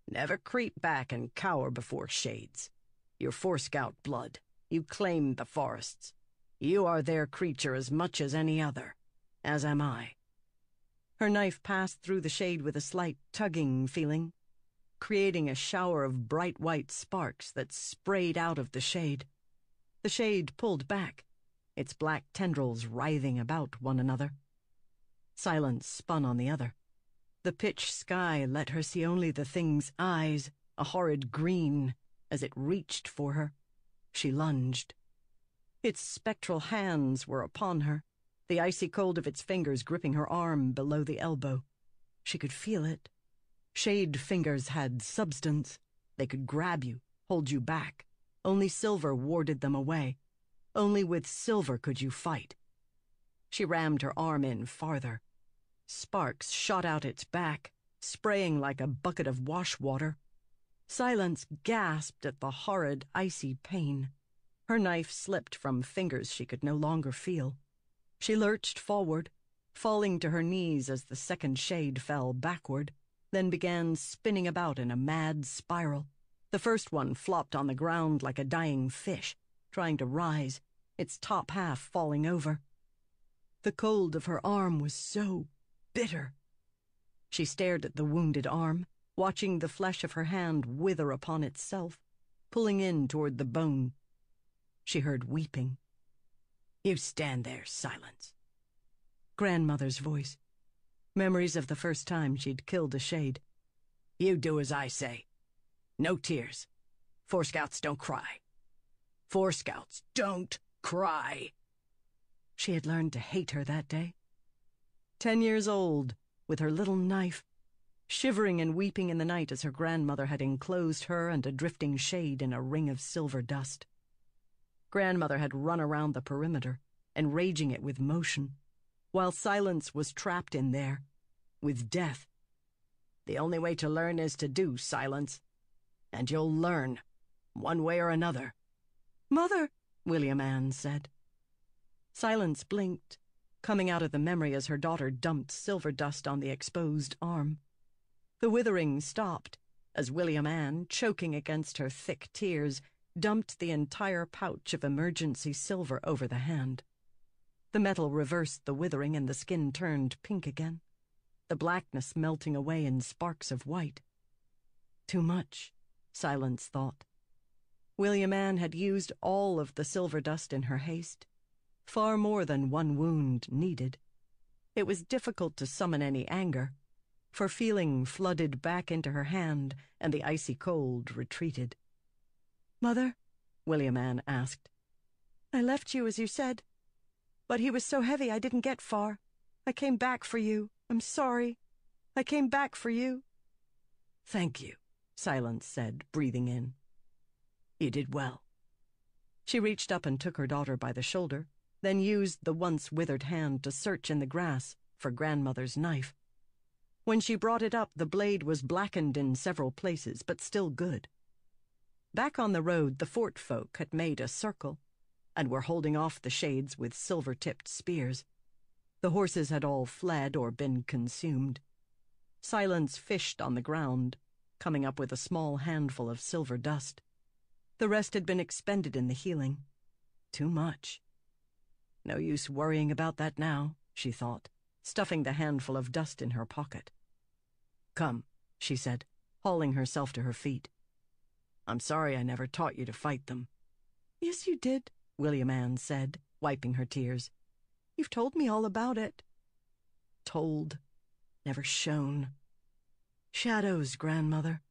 "Never creep back and cower before shades. You're Forescout blood. You claimed the forests. You are their creature as much as any other, as am I." Her knife passed through the shade with a slight tugging feeling, creating a shower of bright white sparks that sprayed out of the shade. The shade pulled back, its black tendrils writhing about one another. Silence spun on the other. The pitch sky let her see only the thing's eyes, a horrid green, as it reached for her. She lunged. Its spectral hands were upon her, the icy cold of its fingers gripping her arm below the elbow. She could feel it. Shade fingers had substance. They could grab you, hold you back. Only silver warded them away. Only with silver could you fight. She rammed her arm in farther. Sparks shot out its back, spraying like a bucket of wash water. Silence gasped at the horrid, icy pain. Her knife slipped from fingers she could no longer feel. She lurched forward, falling to her knees as the second shade fell backward, then began spinning about in a mad spiral. The first one flopped on the ground like a dying fish, trying to rise, its top half falling over. The cold of her arm was so bitter. She stared at the wounded arm, watching the flesh of her hand wither upon itself, pulling in toward the bone. She heard weeping. "You stand there, Silence." Grandmother's voice. Memories of the first time she'd killed a shade. "You do as I say. No tears. Forescouts don't cry. Forescouts don't cry." She had learned to hate her that day. 10 years old, with her little knife, shivering and weeping in the night as her grandmother had enclosed her and a drifting shade in a ring of silver dust. Grandmother had run around the perimeter, enraging it with motion, while Silence was trapped in there, with death. "The only way to learn is to do, Silence. And you'll learn, one way or another." "Mother," William Ann said. Silence blinked, coming out of the memory as her daughter dumped silver dust on the exposed arm. The withering stopped as William Ann, choking against her thick tears, dumped the entire pouch of emergency silver over the hand. The metal reversed the withering and the skin turned pink again, the blackness melting away in sparks of white. Too much, Silence thought. William Ann had used all of the silver dust in her haste, far more than one wound needed. It was difficult to summon any anger, for feeling flooded back into her hand and the icy cold retreated. "Mother," William Ann asked, "I left you as you said, but he was so heavy I didn't get far. I came back for you. I'm sorry. I came back for you." "Thank you," Silence said, breathing in. "You did well." She reached up and took her daughter by the shoulder, then used the once withered hand to search in the grass for grandmother's knife. When she brought it up, the blade was blackened in several places, but still good. Back on the road, the fort folk had made a circle and were holding off the shades with silver-tipped spears. The horses had all fled or been consumed. Silence fished on the ground, coming up with a small handful of silver dust. The rest had been expended in the healing. Too much. No use worrying about that now, she thought, stuffing the handful of dust in her pocket. "Come," she said, hauling herself to her feet. "I'm sorry I never taught you to fight them." "Yes, you did," William Ann said, wiping her tears. "You've told me all about it." Told, never shown. Shadows, grandmother.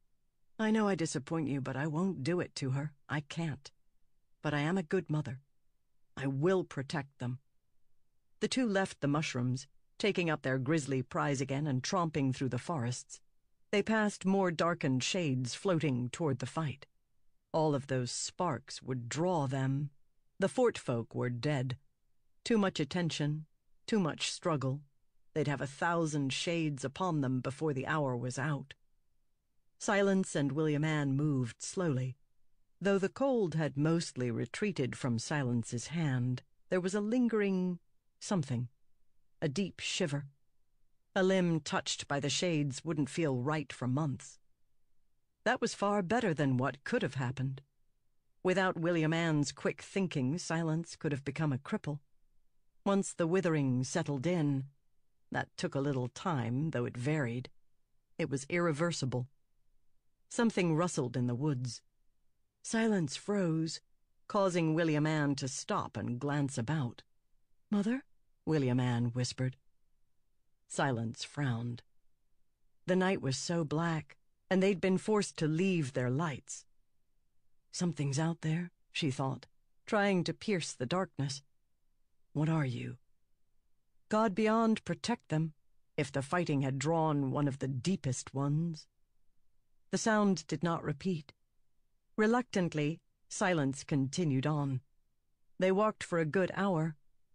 I know I disappoint you, but I won't do it to her. I can't. But I am a good mother. I will protect them. The two left the mushrooms, taking up their grisly prize again and tromping through the forests. They passed more darkened shades floating toward the fight. All of those sparks would draw them. The fort folk were dead. Too much attention, too much struggle. They'd have 1,000 shades upon them before the hour was out. Silence and William Ann moved slowly. Though the cold had mostly retreated from Silence's hand, there was a lingering something, a deep shiver. A limb touched by the shades wouldn't feel right for months. That was far better than what could have happened. Without William Ann's quick thinking, Silence could have become a cripple. Once the withering settled in, that took a little time, though it varied. It was irreversible. Something rustled in the woods. Silence froze, causing William Ann to stop and glance about. "Mother?" William Ann whispered. Silence frowned. The night was so black, and they'd been forced to leave their lights. "Something's out there," she thought, trying to pierce the darkness. "What are you?" God beyond protect them, if the fighting had drawn one of the deepest ones. The sound did not repeat. Reluctantly, Silence continued on. They walked for a good hour,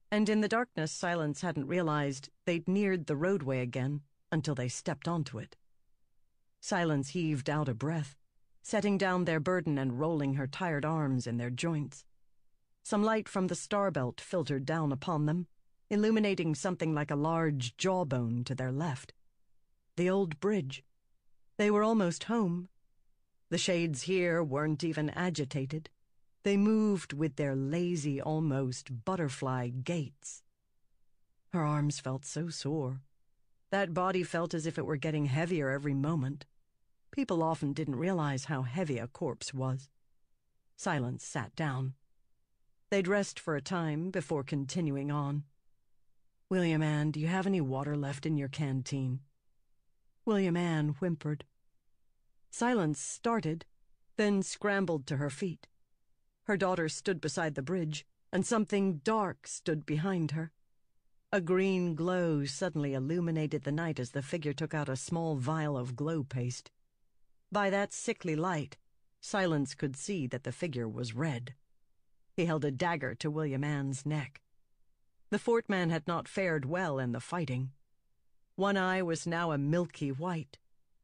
and in the darkness Silence hadn't realized they'd neared the roadway again until they stepped onto it. Silence heaved out a breath, setting down their burden and rolling her tired arms in their joints. Some light from the star belt filtered down upon them, illuminating something like a large jawbone to their left. The old bridge. They were almost home. The shades here weren't even agitated. They moved with their lazy, almost butterfly gaits. Her arms felt so sore. That body felt as if it were getting heavier every moment. People often didn't realize how heavy a corpse was. Silence sat down. They'd rest for a time before continuing on. "William Ann, do you have any water left in your canteen?" William Ann whimpered. Silence started, then scrambled to her feet. Her daughter stood beside the bridge, and something dark stood behind her. A green glow suddenly illuminated the night as the figure took out a small vial of glow paste. By that sickly light, Silence could see that the figure was red. He held a dagger to William Ann's neck. The fort man had not fared well in the fighting. One eye was now a milky white,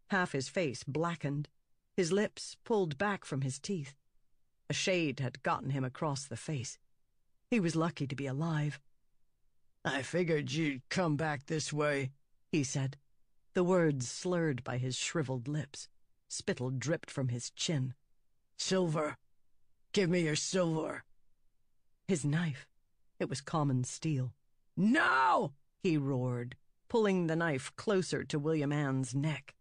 half his face blackened, his lips pulled back from his teeth. A shade had gotten him across the face. He was lucky to be alive. "I figured you'd come back this way," he said, the words slurred by his shriveled lips. Spittle dripped from his chin. "Silver. Give me your silver." His knife. It was common steel. "No!" he roared, pulling the knife closer to William Ann's neck.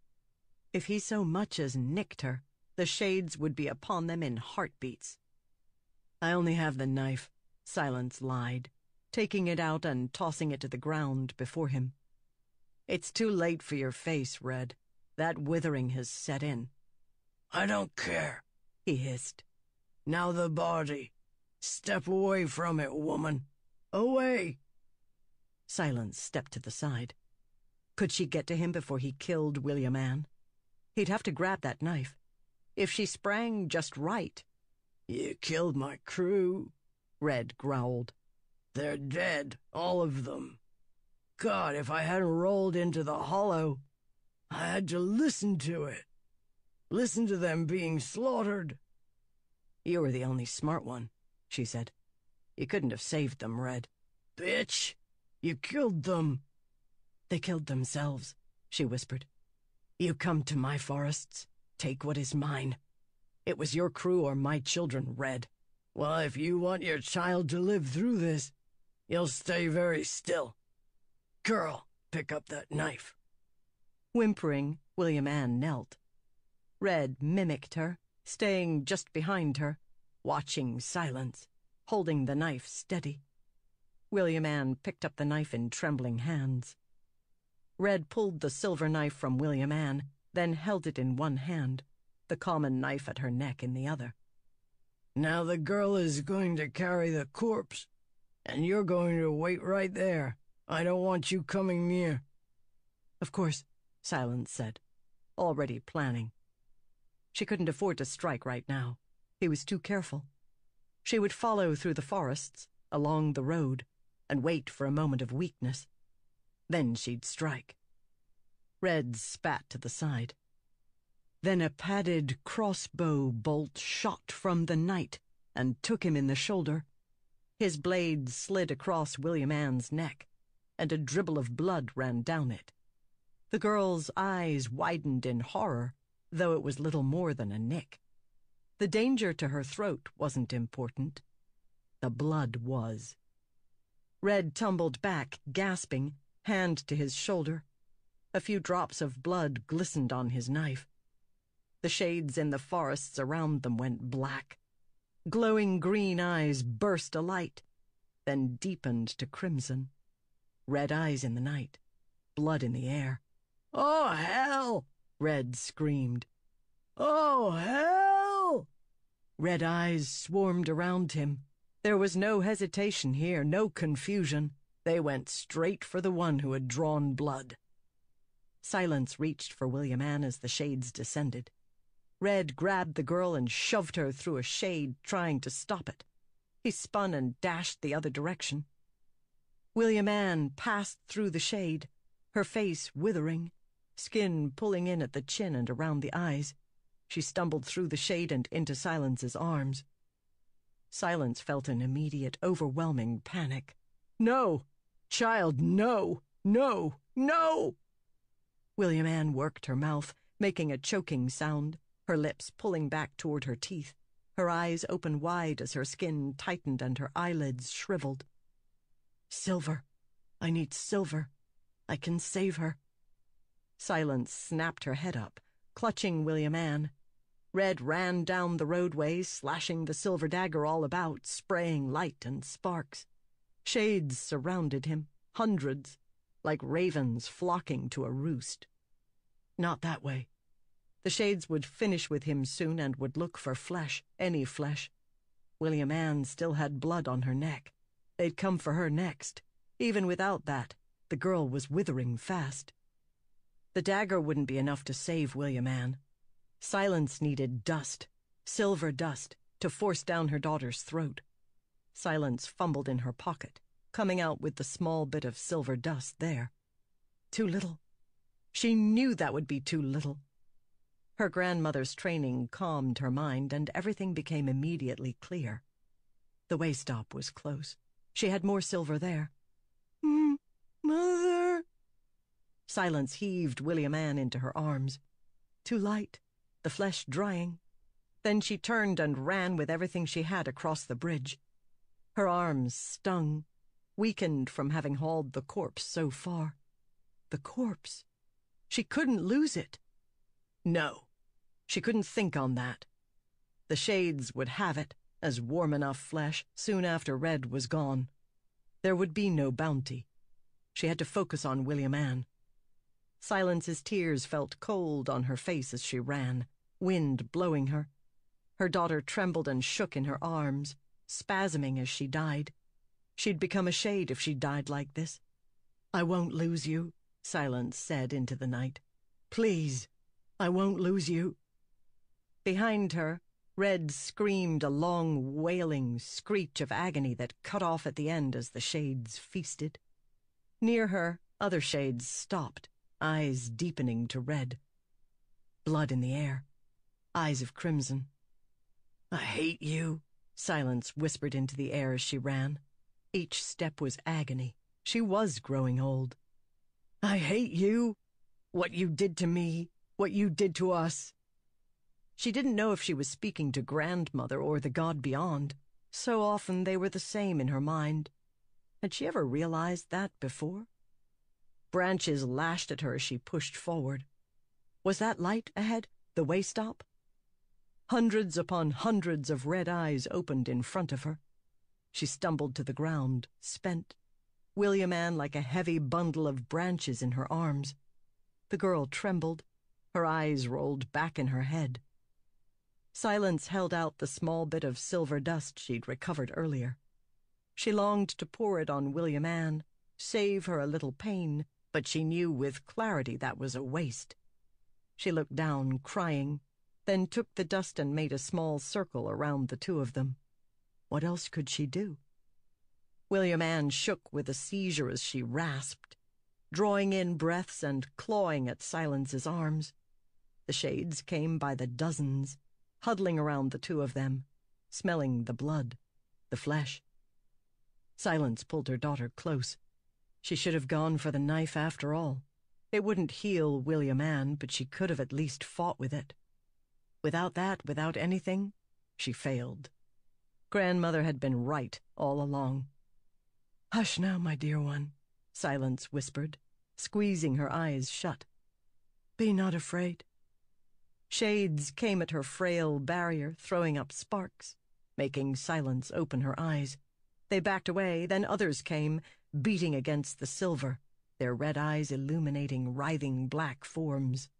If he so much as nicked her, the shades would be upon them in heartbeats. "I only have the knife," Silence lied, taking it out and tossing it to the ground before him. "It's too late for your face, Red. That withering has set in." "I don't care," he hissed. "Now the body. Step away from it, woman. Away!" Silence stepped to the side. Could she get to him before he killed William Ann? He'd have to grab that knife. If she sprang just right. "You killed my crew," Red growled. "They're dead, all of them. God, if I hadn't rolled into the hollow, I had to listen to it. Listen to them being slaughtered." "You were the only smart one," she said. "You couldn't have saved them, Red." "Bitch, you killed them." "They killed themselves," she whispered. "You come to my forests, take what is mine. It was your crew or my children, Red." "Well, if you want your child to live through this, you'll stay very still. Girl, pick up that knife." Whimpering, William Ann knelt. Red mimicked her, staying just behind her, watching Silence, holding the knife steady. William Ann picked up the knife in trembling hands. Red pulled the silver knife from William Ann, then held it in one hand, the common knife at her neck in the other. "Now the girl is going to carry the corpse, and you're going to wait right there. I don't want you coming near." "Of course," Silence said, already planning. She couldn't afford to strike right now. He was too careful. She would follow through the forests, along the road, and wait for a moment of weakness. Then she'd strike. Red spat to the side. Then a padded crossbow bolt shot from the night and took him in the shoulder. His blade slid across William Ann's neck, and a dribble of blood ran down it. The girl's eyes widened in horror, though it was little more than a nick. The danger to her throat wasn't important. The blood was. Red tumbled back, gasping, hand to his shoulder. A few drops of blood glistened on his knife. The shades in the forests around them went black. Glowing green eyes burst alight, then deepened to crimson. Red eyes in the night, blood in the air. "Oh, hell!" Red screamed. "Oh, hell!" Red eyes swarmed around him. There was no hesitation here, no confusion. They went straight for the one who had drawn blood. Silence reached for William Ann as the shades descended. Red grabbed the girl and shoved her through a shade, trying to stop it. He spun and dashed the other direction. William Ann passed through the shade, her face withering, skin pulling in at the chin and around the eyes. She stumbled through the shade and into Silence's arms. Silence felt an immediate, overwhelming panic. "No! Child, no! No! No!" William Ann worked her mouth, making a choking sound, her lips pulling back toward her teeth, her eyes open wide as her skin tightened and her eyelids shriveled. "Silver. I need silver. I can save her." Silence snapped her head up, clutching William Ann. Red ran down the roadway, slashing the silver dagger all about, spraying light and sparks. Shades surrounded him, hundreds, like ravens flocking to a roost. Not that way. The shades would finish with him soon and would look for flesh, any flesh. William Ann still had blood on her neck. They'd come for her next. Even without that, the girl was withering fast. The dagger wouldn't be enough to save William Ann. Silence needed dust, silver dust, to force down her daughter's throat. Silence fumbled in her pocket, coming out with the small bit of silver dust there. Too little. She knew that would be too little. Her grandmother's training calmed her mind, and everything became immediately clear. The way stop was close. She had more silver there. "Mother!" Silence heaved William Ann into her arms. Too light, the flesh drying. Then she turned and ran with everything she had across the bridge. Her arms stung, weakened from having hauled the corpse so far. The corpse. She couldn't lose it. No, she couldn't think on that. The shades would have it, as warm enough flesh, soon after Red was gone. There would be no bounty. She had to focus on William Ann. Silence's tears felt cold on her face as she ran, wind blowing her. Her daughter trembled and shook in her arms, spasming as she died. She'd become a shade if she died like this. "I won't lose you," Silence said into the night. "Please, I won't lose you." Behind her, Red screamed a long, wailing screech of agony that cut off at the end as the shades feasted. Near her, other shades stopped, eyes deepening to red. Blood in the air, eyes of crimson. "I hate you," Silence whispered into the air as she ran. Each step was agony. She was growing old. "I hate you. What you did to me, what you did to us." She didn't know if she was speaking to grandmother or the God beyond. So often they were the same in her mind. Had she ever realized that before? Branches lashed at her as she pushed forward. Was that light ahead, the way stop? Hundreds upon hundreds of red eyes opened in front of her. She stumbled to the ground, spent. William Ann like a heavy bundle of branches in her arms. The girl trembled. Her eyes rolled back in her head. Silence held out the small bit of silver dust she'd recovered earlier. She longed to pour it on William Ann, save her a little pain, but she knew with clarity that was a waste. She looked down, crying. then took the dust and made a small circle around the two of them. What else could she do? William Ann shook with a seizure as she rasped, drawing in breaths and clawing at Silence's arms. The shades came by the dozens, huddling around the two of them, smelling the blood, the flesh. Silence pulled her daughter close. She should have gone for the knife after all. It wouldn't heal William Ann, but she could have at least fought with it. Without that, without anything, she failed. Grandmother had been right all along. "Hush now, my dear one," Silence whispered, squeezing her eyes shut. "Be not afraid." Shades came at her frail barrier, throwing up sparks, making Silence open her eyes. They backed away, then others came, beating against the silver, their red eyes illuminating writhing black forms.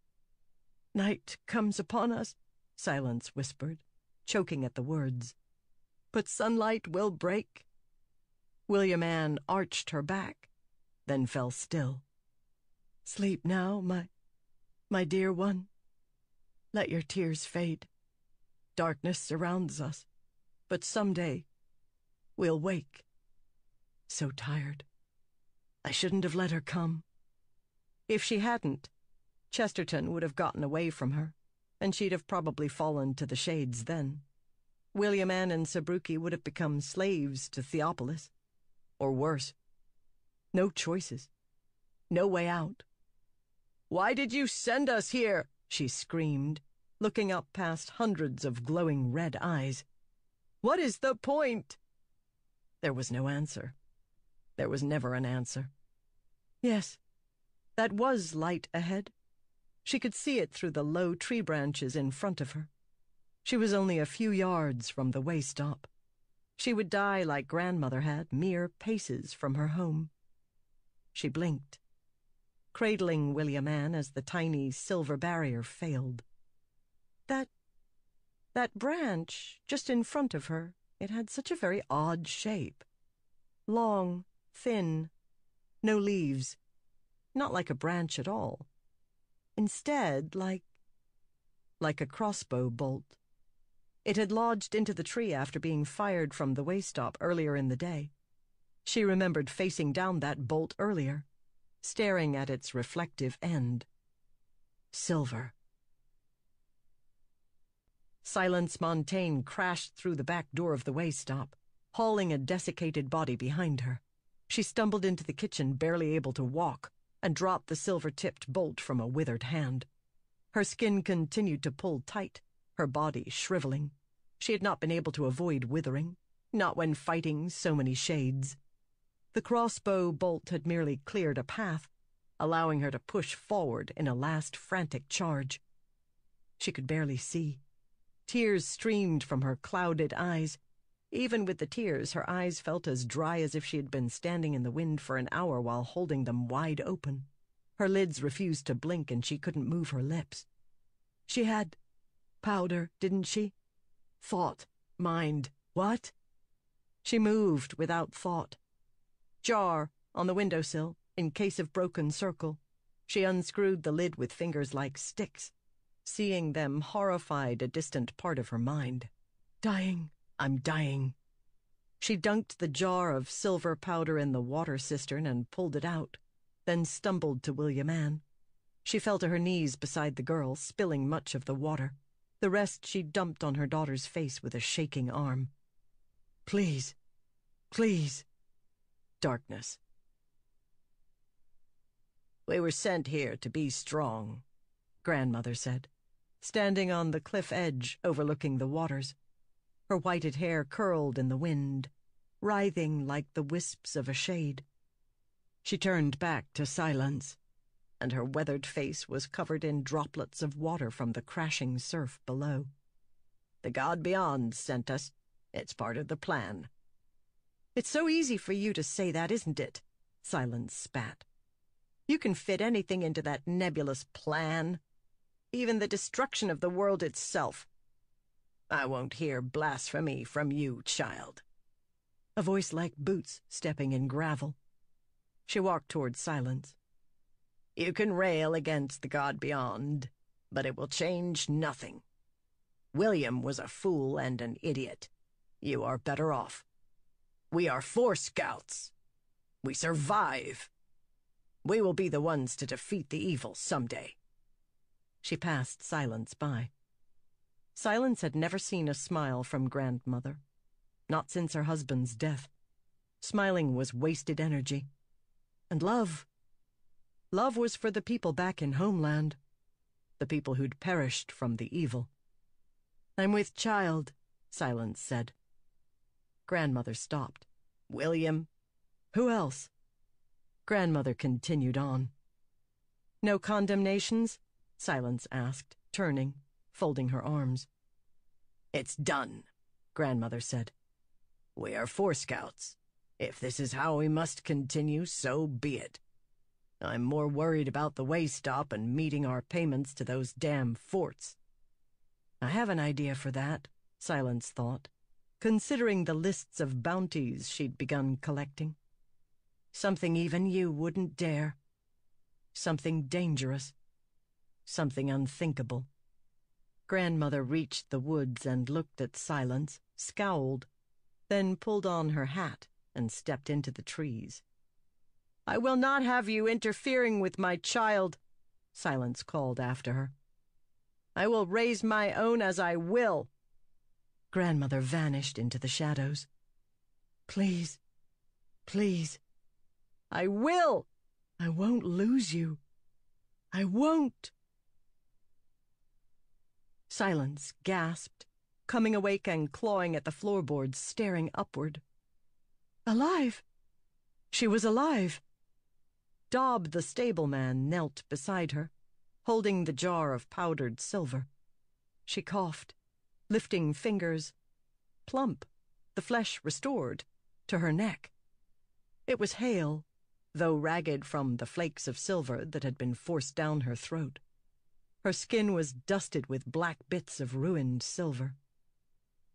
"Night comes upon us," Silence whispered, choking at the words. "But sunlight will break." William Ann arched her back, then fell still. "Sleep now, my dear one. Let your tears fade. Darkness surrounds us, but someday we'll wake. So tired. I shouldn't have let her come." If she hadn't, Chesterton would have gotten away from her, and she'd have probably fallen to the shades then. William Ann and Sabruki would have become slaves to Theopolis. Or worse. No choices. No way out. "Why did you send us here?" she screamed, looking up past hundreds of glowing red eyes. "What is the point?" There was no answer. There was never an answer. Yes, that was light ahead. She could see it through the low tree branches in front of her. She was only a few yards from the way stop. She would die like Grandmother had, mere paces from her home. She blinked, cradling William Ann as the tiny silver barrier failed. That branch just in front of her, it had such a very odd shape. Long, thin, no leaves, not like a branch at all. Instead, like a crossbow bolt. It had lodged into the tree after being fired from the way stop earlier in the day. She remembered facing down that bolt earlier, staring at its reflective end. Silver. Silence Montaigne crashed through the back door of the way stop, hauling a desiccated body behind her. She stumbled into the kitchen, barely able to walk, and dropped the silver-tipped bolt from a withered hand. Her skin continued to pull tight, her body shriveling. She had not been able to avoid withering, not when fighting so many shades. The crossbow bolt had merely cleared a path, allowing her to push forward in a last frantic charge. She could barely see. Tears streamed from her clouded eyes. Even with the tears, her eyes felt as dry as if she had been standing in the wind for an hour while holding them wide open. Her lids refused to blink and she couldn't move her lips. She had powder, didn't she? Thought, mind, what? She moved without thought. Jar on the windowsill, in case of broken circle. She unscrewed the lid with fingers like sticks, seeing them horrified a distant part of her mind. Dying, I'm dying. She dunked the jar of silver powder in the water cistern and pulled it out, then stumbled to William Ann. She fell to her knees beside the girl, spilling much of the water. The rest she dumped on her daughter's face with a shaking arm. Please, please. Darkness. We were sent here to be strong, Grandmother said, standing on the cliff edge overlooking the waters. Her whited hair curled in the wind, writhing like the wisps of a shade. She turned back to Silence, and her weathered face was covered in droplets of water from the crashing surf below. The God beyond sent us. It's part of the plan. It's so easy for you to say that, isn't it? Silence spat. You can fit anything into that nebulous plan, even the destruction of the world itself. I won't hear blasphemy from you, child. A voice like boots stepping in gravel. She walked toward Silence. You can rail against the God beyond, but it will change nothing. William was a fool and an idiot. You are better off. We are 4 scouts. We survive. We will be the ones to defeat the evil someday." She passed Silence by. Silence had never seen a smile from grandmother, not since her husband's death. Smiling was wasted energy. And love was for the people back in homeland, the people who'd perished from the evil. "I'm with child," Silence said. Grandmother stopped. "William?" "Who else?" Grandmother continued on. "No condemnations?" Silence asked, turning, folding her arms. "It's done," Grandmother said. "We are 4 scouts. If this is how we must continue, so be it. I'm more worried about the way stop and meeting our payments to those damn forts." "I have an idea for that," Silence thought, considering the lists of bounties she'd begun collecting. "Something even you wouldn't dare. Something dangerous. Something unthinkable." Grandmother reached the woods and looked at Silence, scowled, then pulled on her hat and stepped into the trees. "I will not have you interfering with my child," Silence called after her. "I will raise my own as I will." Grandmother vanished into the shadows. "Please, please." "I will." "I won't lose you. I won't." Silence gasped, coming awake and clawing at the floorboards, staring upward. Alive! She was alive! Dob, the stableman, knelt beside her, holding the jar of powdered silver. She coughed, lifting fingers, plump, the flesh restored, to her neck. It was hale, though ragged from the flakes of silver that had been forced down her throat. Her skin was dusted with black bits of ruined silver.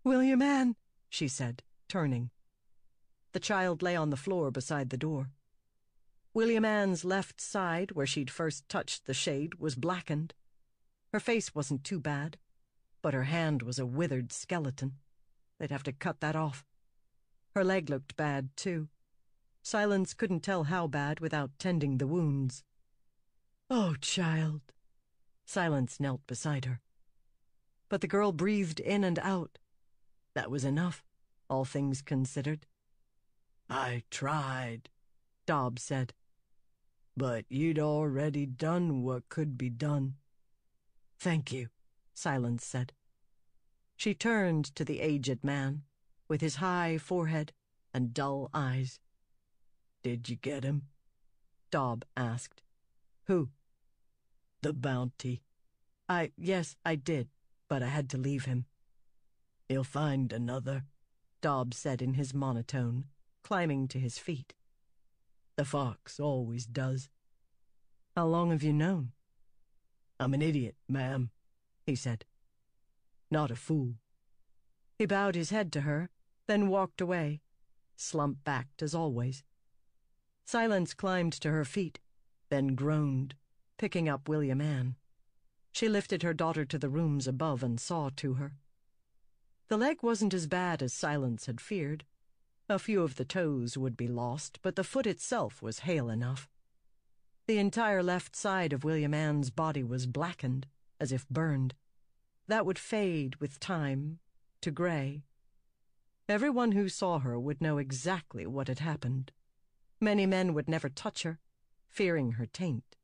"William Ann," she said, turning. The child lay on the floor beside the door. William Ann's left side, where she'd first touched the shade, was blackened. Her face wasn't too bad, but her hand was a withered skeleton. They'd have to cut that off. Her leg looked bad, too. Silence couldn't tell how bad without tending the wounds. "Oh, child." Silence knelt beside her. But the girl breathed in and out. That was enough, all things considered. "I tried," Dob said. "But you'd already done what could be done." "Thank you," Silence said. She turned to the aged man, with his high forehead and dull eyes. "Did you get him?" Dob asked. "Who?" "The bounty." Yes, I did, but I had to leave him." "He'll find another," Dob said in his monotone, climbing to his feet. "The fox always does." "How long have you known?" "I'm an idiot, ma'am," he said. "Not a fool." He bowed his head to her, then walked away, slump-backed as always. Silence climbed to her feet, then groaned, picking up William Ann. She lifted her daughter to the rooms above and saw to her. The leg wasn't as bad as Silence had feared. A few of the toes would be lost, but the foot itself was hale enough. The entire left side of William Ann's body was blackened, as if burned. That would fade with time, to gray. Everyone who saw her would know exactly what had happened. Many men would never touch her, fearing her taint.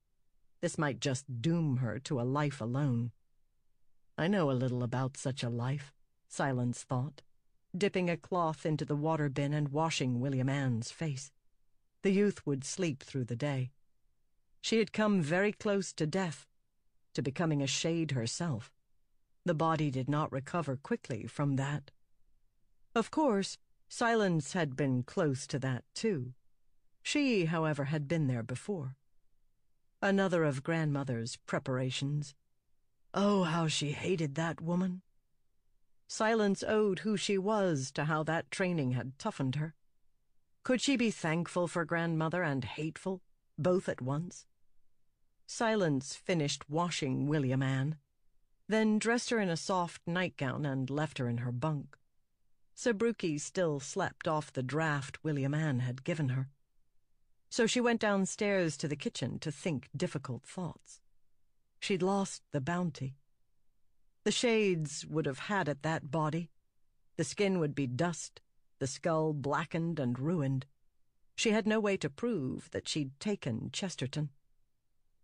This might just doom her to a life alone. "I know a little about such a life," Silence thought, dipping a cloth into the water bin and washing William Ann's face. The youth would sleep through the day. She had come very close to death, to becoming a shade herself. The body did not recover quickly from that. Of course, Silence had been close to that, too. She, however, had been there before. Another of Grandmother's preparations. Oh, how she hated that woman. Silence owed who she was to how that training had toughened her. Could she be thankful for Grandmother and hateful, both at once? Silence finished washing William Ann. then dressed her in a soft nightgown and left her in her bunk. Sabruki still slept off the draft William Ann had given her. So she went downstairs to the kitchen to think difficult thoughts. She'd lost the bounty. The shades would have had it, that body. The skin would be dust, the skull blackened and ruined. She had no way to prove that she'd taken Chesterton.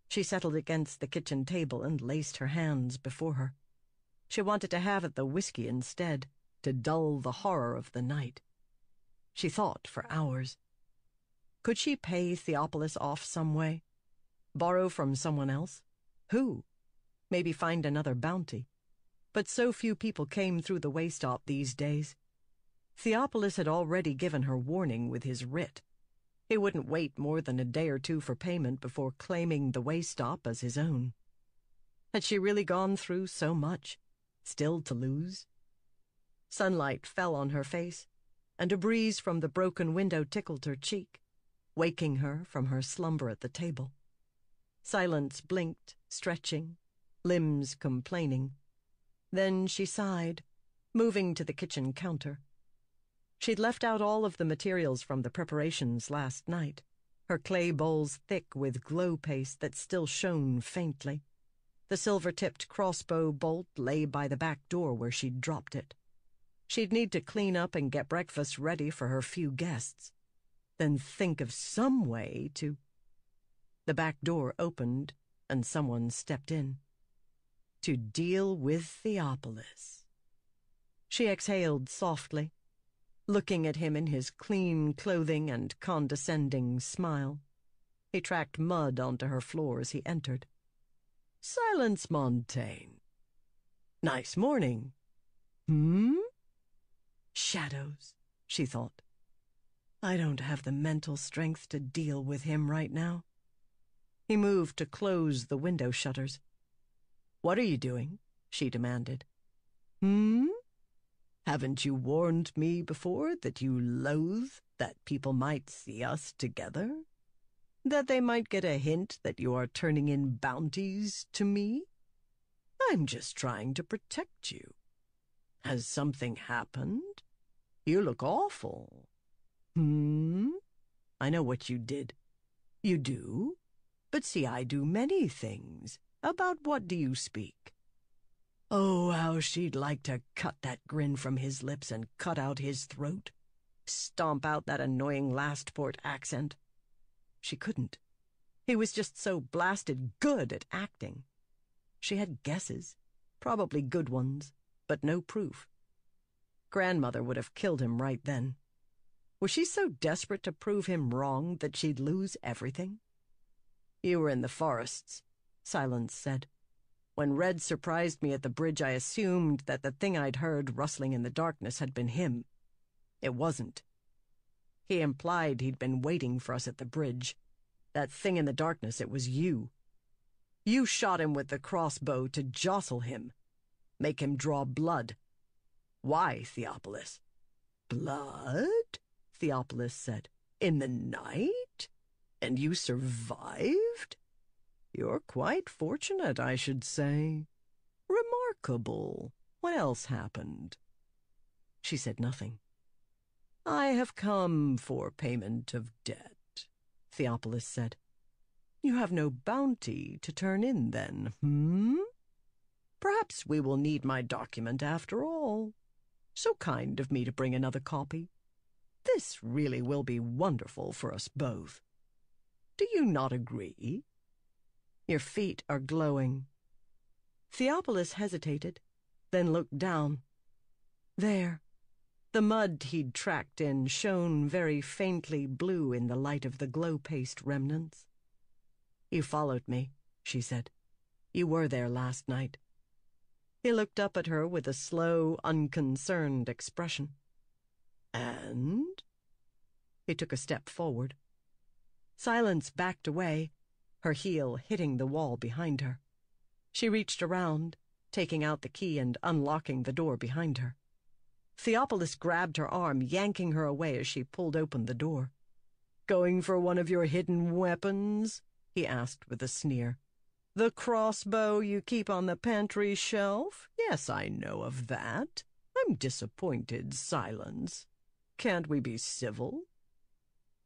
She settled against the kitchen table and laced her hands before her. She wanted to have at the whiskey instead, to dull the horror of the night. She thought for hours. Could she pay Theopolis off some way? Borrow from someone else? Who? Maybe find another bounty. But so few people came through the way-stop these days. Theopolis had already given her warning with his writ. He wouldn't wait more than a day or two for payment before claiming the way-stop as his own. Had she really gone through so much, still to lose? Sunlight fell on her face, and a breeze from the broken window tickled her cheek, waking her from her slumber at the table. Silence blinked, stretching, limbs complaining. Then she sighed, moving to the kitchen counter. She'd left out all of the materials from the preparations last night, her clay bowls thick with glow paste that still shone faintly. The silver-tipped crossbow bolt lay by the back door where she'd dropped it. She'd need to clean up and get breakfast ready for her few guests, then think of some way to... The back door opened, and someone stepped in. To deal with Theopolis. She exhaled softly, looking at him in his clean clothing and condescending smile. He tracked mud onto her floor as he entered. "Silence, Montaigne. Nice morning." Shadows, she thought. I don't have the mental strength to deal with him right now. He moved to close the window shutters. "What are you doing?" she demanded. Haven't you warned me before that you loathe that people might see us together? That they might get a hint that you are turning in bounties to me? I'm just trying to protect you. Has something happened? You look awful." "I know what you did." "You do? But see, I do many things. About what do you speak?" Oh, how she'd like to cut that grin from his lips and cut out his throat. Stomp out that annoying Lastport accent. She couldn't. He was just so blasted good at acting. She had guesses, probably good ones, but no proof. Grandmother would have killed him right then. Was she so desperate to prove him wrong that she'd lose everything? "You were in the forests," Silence said. "When Red surprised me at the bridge, I assumed that the thing I'd heard rustling in the darkness had been him. It wasn't. He implied he'd been waiting for us at the bridge. That thing in the darkness, it was you. You shot him with the crossbow to jostle him, make him draw blood. Why, Theopolis?" "Blood?" Theopolis said. "In the night? And you survived? You're quite fortunate, I should say. Remarkable. What else happened?" She said nothing. "I have come for payment of debt," Theopolis said. "You have no bounty to turn in, then, Perhaps we will need my document after all. So kind of me to bring another copy. This really will be wonderful for us both. Do you not agree?" "Your feet are glowing." Theopolis hesitated, then looked down. There, the mud he'd tracked in shone very faintly blue in the light of the glow-paste remnants. "You followed me," she said. "You were there last night." He looked up at her with a slow, unconcerned expression. "And?" He took a step forward. Silence backed away, her heel hitting the wall behind her. She reached around, taking out the key and unlocking the door behind her. Theopolis grabbed her arm, yanking her away as she pulled open the door. "Going for one of your hidden weapons?" he asked with a sneer. The crossbow you keep on the pantry shelf? Yes, I know of that. I'm disappointed, Silence. Can't we be civil?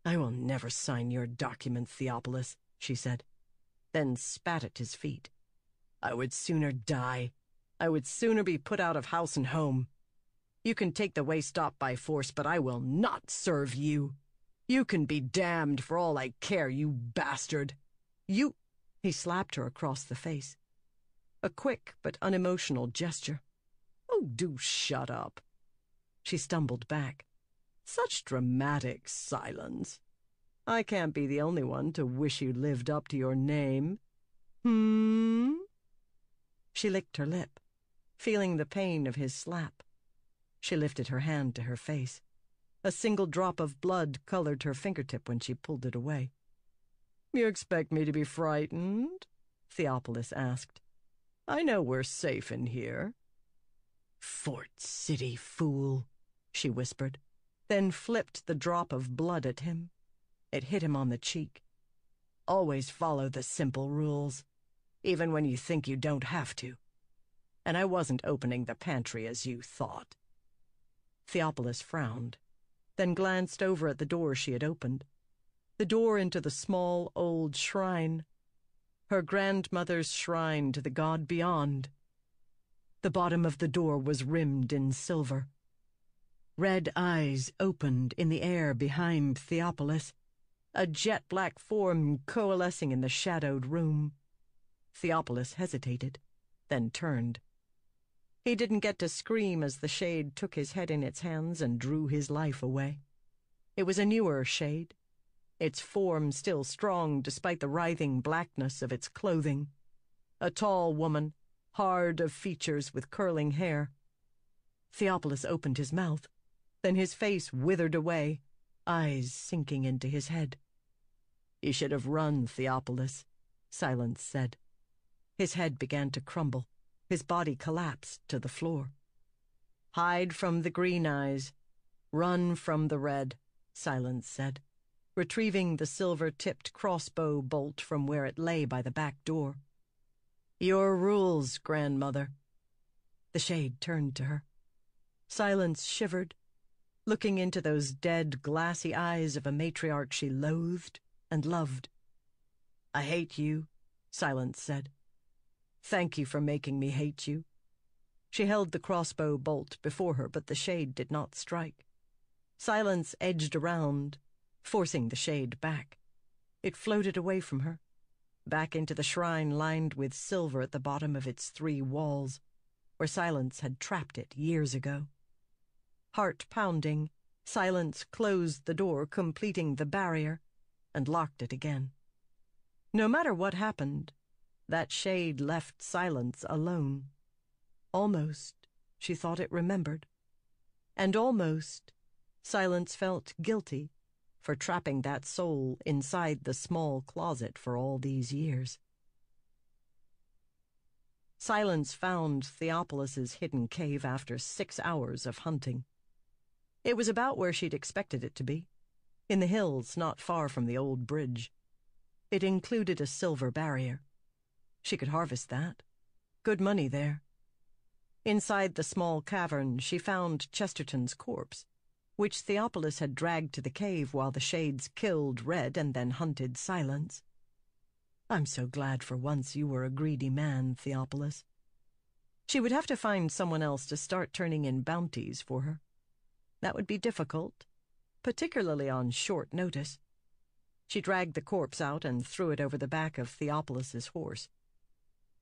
I will never sign your document, Theophilus, she said, then spat at his feet. I would sooner die. I would sooner be put out of house and home. You can take the way stop by force, but I will not serve you. You can be damned for all I care, you bastard. You... He slapped her across the face. A quick but unemotional gesture. Oh, do shut up. She stumbled back. Such dramatic silence. I can't be the only one to wish you lived up to your name. She licked her lip, feeling the pain of his slap. She lifted her hand to her face. A single drop of blood colored her fingertip when she pulled it away. You expect me to be frightened? Theophilus asked. I know we're safe in here. Fort City, fool, she whispered, then flipped the drop of blood at him. It hit him on the cheek. Always follow the simple rules, even when you think you don't have to. And I wasn't opening the pantry as you thought. Theophilus frowned, then glanced over at the door she had opened. The door into the small old shrine. Her grandmother's shrine to the god beyond. The bottom of the door was rimmed in silver. Red eyes opened in the air behind Theophilus, a jet-black form coalescing in the shadowed room. Theophilus hesitated, then turned. He didn't get to scream as the shade took his head in its hands and drew his life away. It was a newer shade, its form still strong despite the writhing blackness of its clothing. A tall woman, hard of features with curling hair. Theophilus opened his mouth, then his face withered away, eyes sinking into his head. You should have run, Theophilus, Silence said. His head began to crumble. His body collapsed to the floor. Hide from the green eyes. Run from the red, Silence said, retrieving the silver-tipped crossbow bolt from where it lay by the back door. Your rules, grandmother. The shade turned to her. Silence shivered, looking into those dead, glassy eyes of a matriarch she loathed and loved. I hate you, Silence said. Thank you for making me hate you. She held the crossbow bolt before her, but the shade did not strike. Silence edged around, forcing the shade back. It floated away from her, back into the shrine lined with silver at the bottom of its 3 walls, where Silence had trapped it years ago. Heart pounding, Silence closed the door, completing the barrier, and locked it again. No matter what happened, that shade left Silence alone. Almost, she thought it remembered. And almost, Silence felt guilty for trapping that soul inside the small closet for all these years. Silence found Theophilus's hidden cave after 6 hours of hunting. It was about where she'd expected it to be, in the hills not far from the old bridge. It included a silver barrier. She could harvest that. Good money there. Inside the small cavern, she found Chesterton's corpse, which Theophilus had dragged to the cave while the shades killed Red and then hunted Silence. I'm so glad for once you were a greedy man, Theophilus. She would have to find someone else to start turning in bounties for her. That would be difficult, particularly on short notice. She dragged the corpse out and threw it over the back of Theophilus's horse.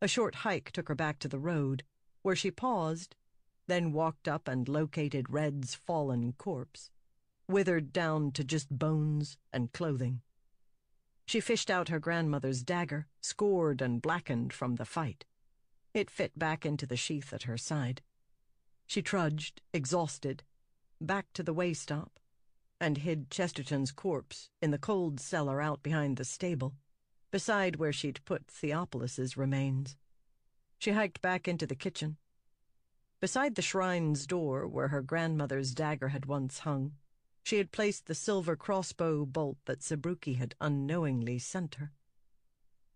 A short hike took her back to the road, where she paused, then walked up and located Red's fallen corpse, withered down to just bones and clothing. She fished out her grandmother's dagger, scored and blackened from the fight. It fit back into the sheath at her side. She trudged, exhausted, back to the way stop, and hid Chesterton's corpse in the cold cellar out behind the stable, beside where she'd put Theophilus's remains. She hiked back into the kitchen. Beside the shrine's door, where her grandmother's dagger had once hung, she had placed the silver crossbow bolt that Sabruki had unknowingly sent her.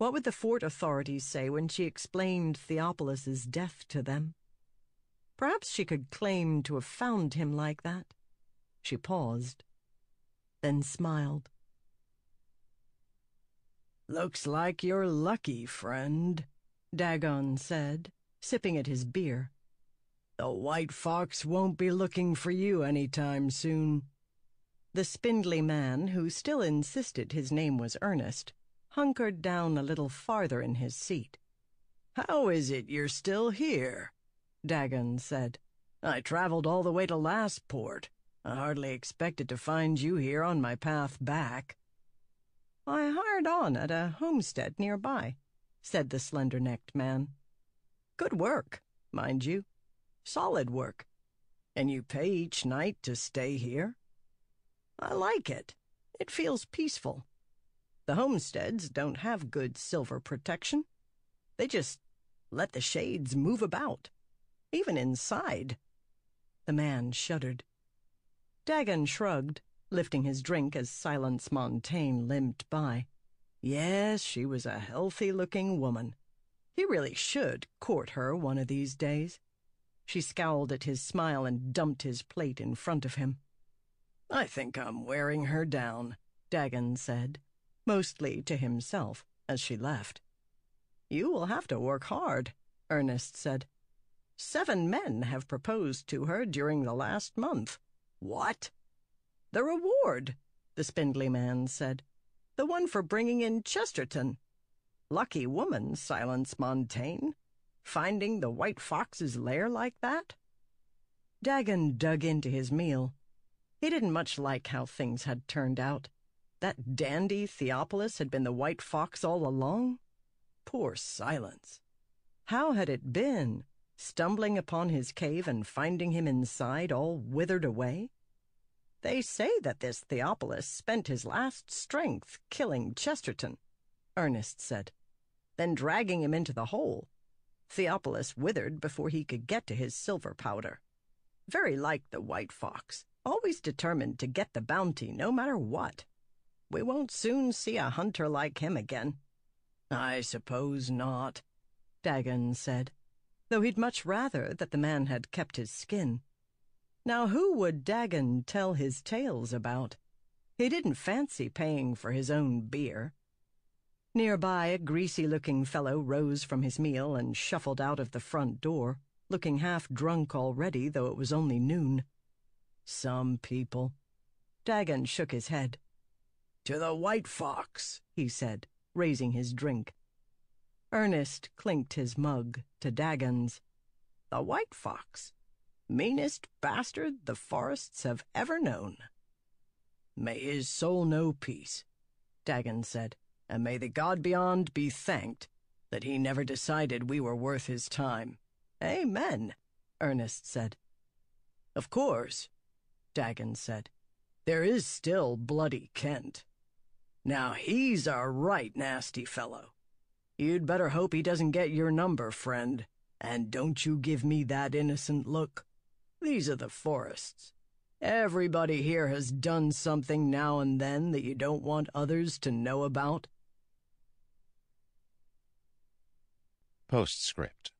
What would the fort authorities say when she explained Theopolis's death to them? Perhaps she could claim to have found him like that. She paused, then smiled. "Looks like you're lucky, friend," Dagon said, sipping at his beer. "The White Fox won't be looking for you any time soon." The spindly man, who still insisted his name was Ernest, hunkered down a little farther in his seat. "How is it you're still here?" Dagon said. "I traveled all the way to Lastport. I hardly expected to find you here on my path back." "I hired on at a homestead nearby," said the slender-necked man. "Good work, mind you. Solid work. "And you pay each night to stay here?" "I like it. It feels peaceful. The homesteads don't have good silver protection. They just let the shades move about, even inside." The man shuddered. Dagon shrugged, lifting his drink as Silence Montaigne limped by. Yes, she was a healthy-looking woman. He really should court her one of these days. She scowled at his smile and dumped his plate in front of him. "I think I'm wearing her down," Dagon said, mostly to himself, as she left. "You will have to work hard," Ernest said. 7 men have proposed to her during the last month. "What?" "The reward," the spindly man said. "The one for bringing in Chesterton. Lucky woman, Silence Montaigne, finding the White Fox's lair like that." Dagon dug into his meal. He didn't much like how things had turned out. That dandy Theopolis had been the White Fox all along. Poor Silence. How had it been, stumbling upon his cave and finding him inside all withered away? "They say that this Theopolis spent his last strength killing Chesterton," Ernest said, "then dragging him into the hole. Theopolis withered before he could get to his silver powder. Very like the White Fox, always determined to get the bounty no matter what. We won't soon see a hunter like him again." "I suppose not," Dagon said, though he'd much rather that the man had kept his skin. Now who would Dagon tell his tales about? He didn't fancy paying for his own beer. Nearby, a greasy-looking fellow rose from his meal and shuffled out of the front door, looking half drunk already, though it was only noon. "Some people." Dagon shook his head. "To the White Fox," he said, raising his drink. Ernest clinked his mug to Dagon's. "The White Fox. Meanest bastard the forests have ever known." "May his soul know peace," Dagon said. "and may the God beyond be thanked that he never decided we were worth his time." "Amen," Ernest said. "Of course," Dagon said, "there is still Bloody Kent. Now he's a right nasty fellow. You'd better hope he doesn't get your number, friend, and don't you give me that innocent look. These are the forests. Everybody here has done something now and then that you don't want others to know about." Postscript.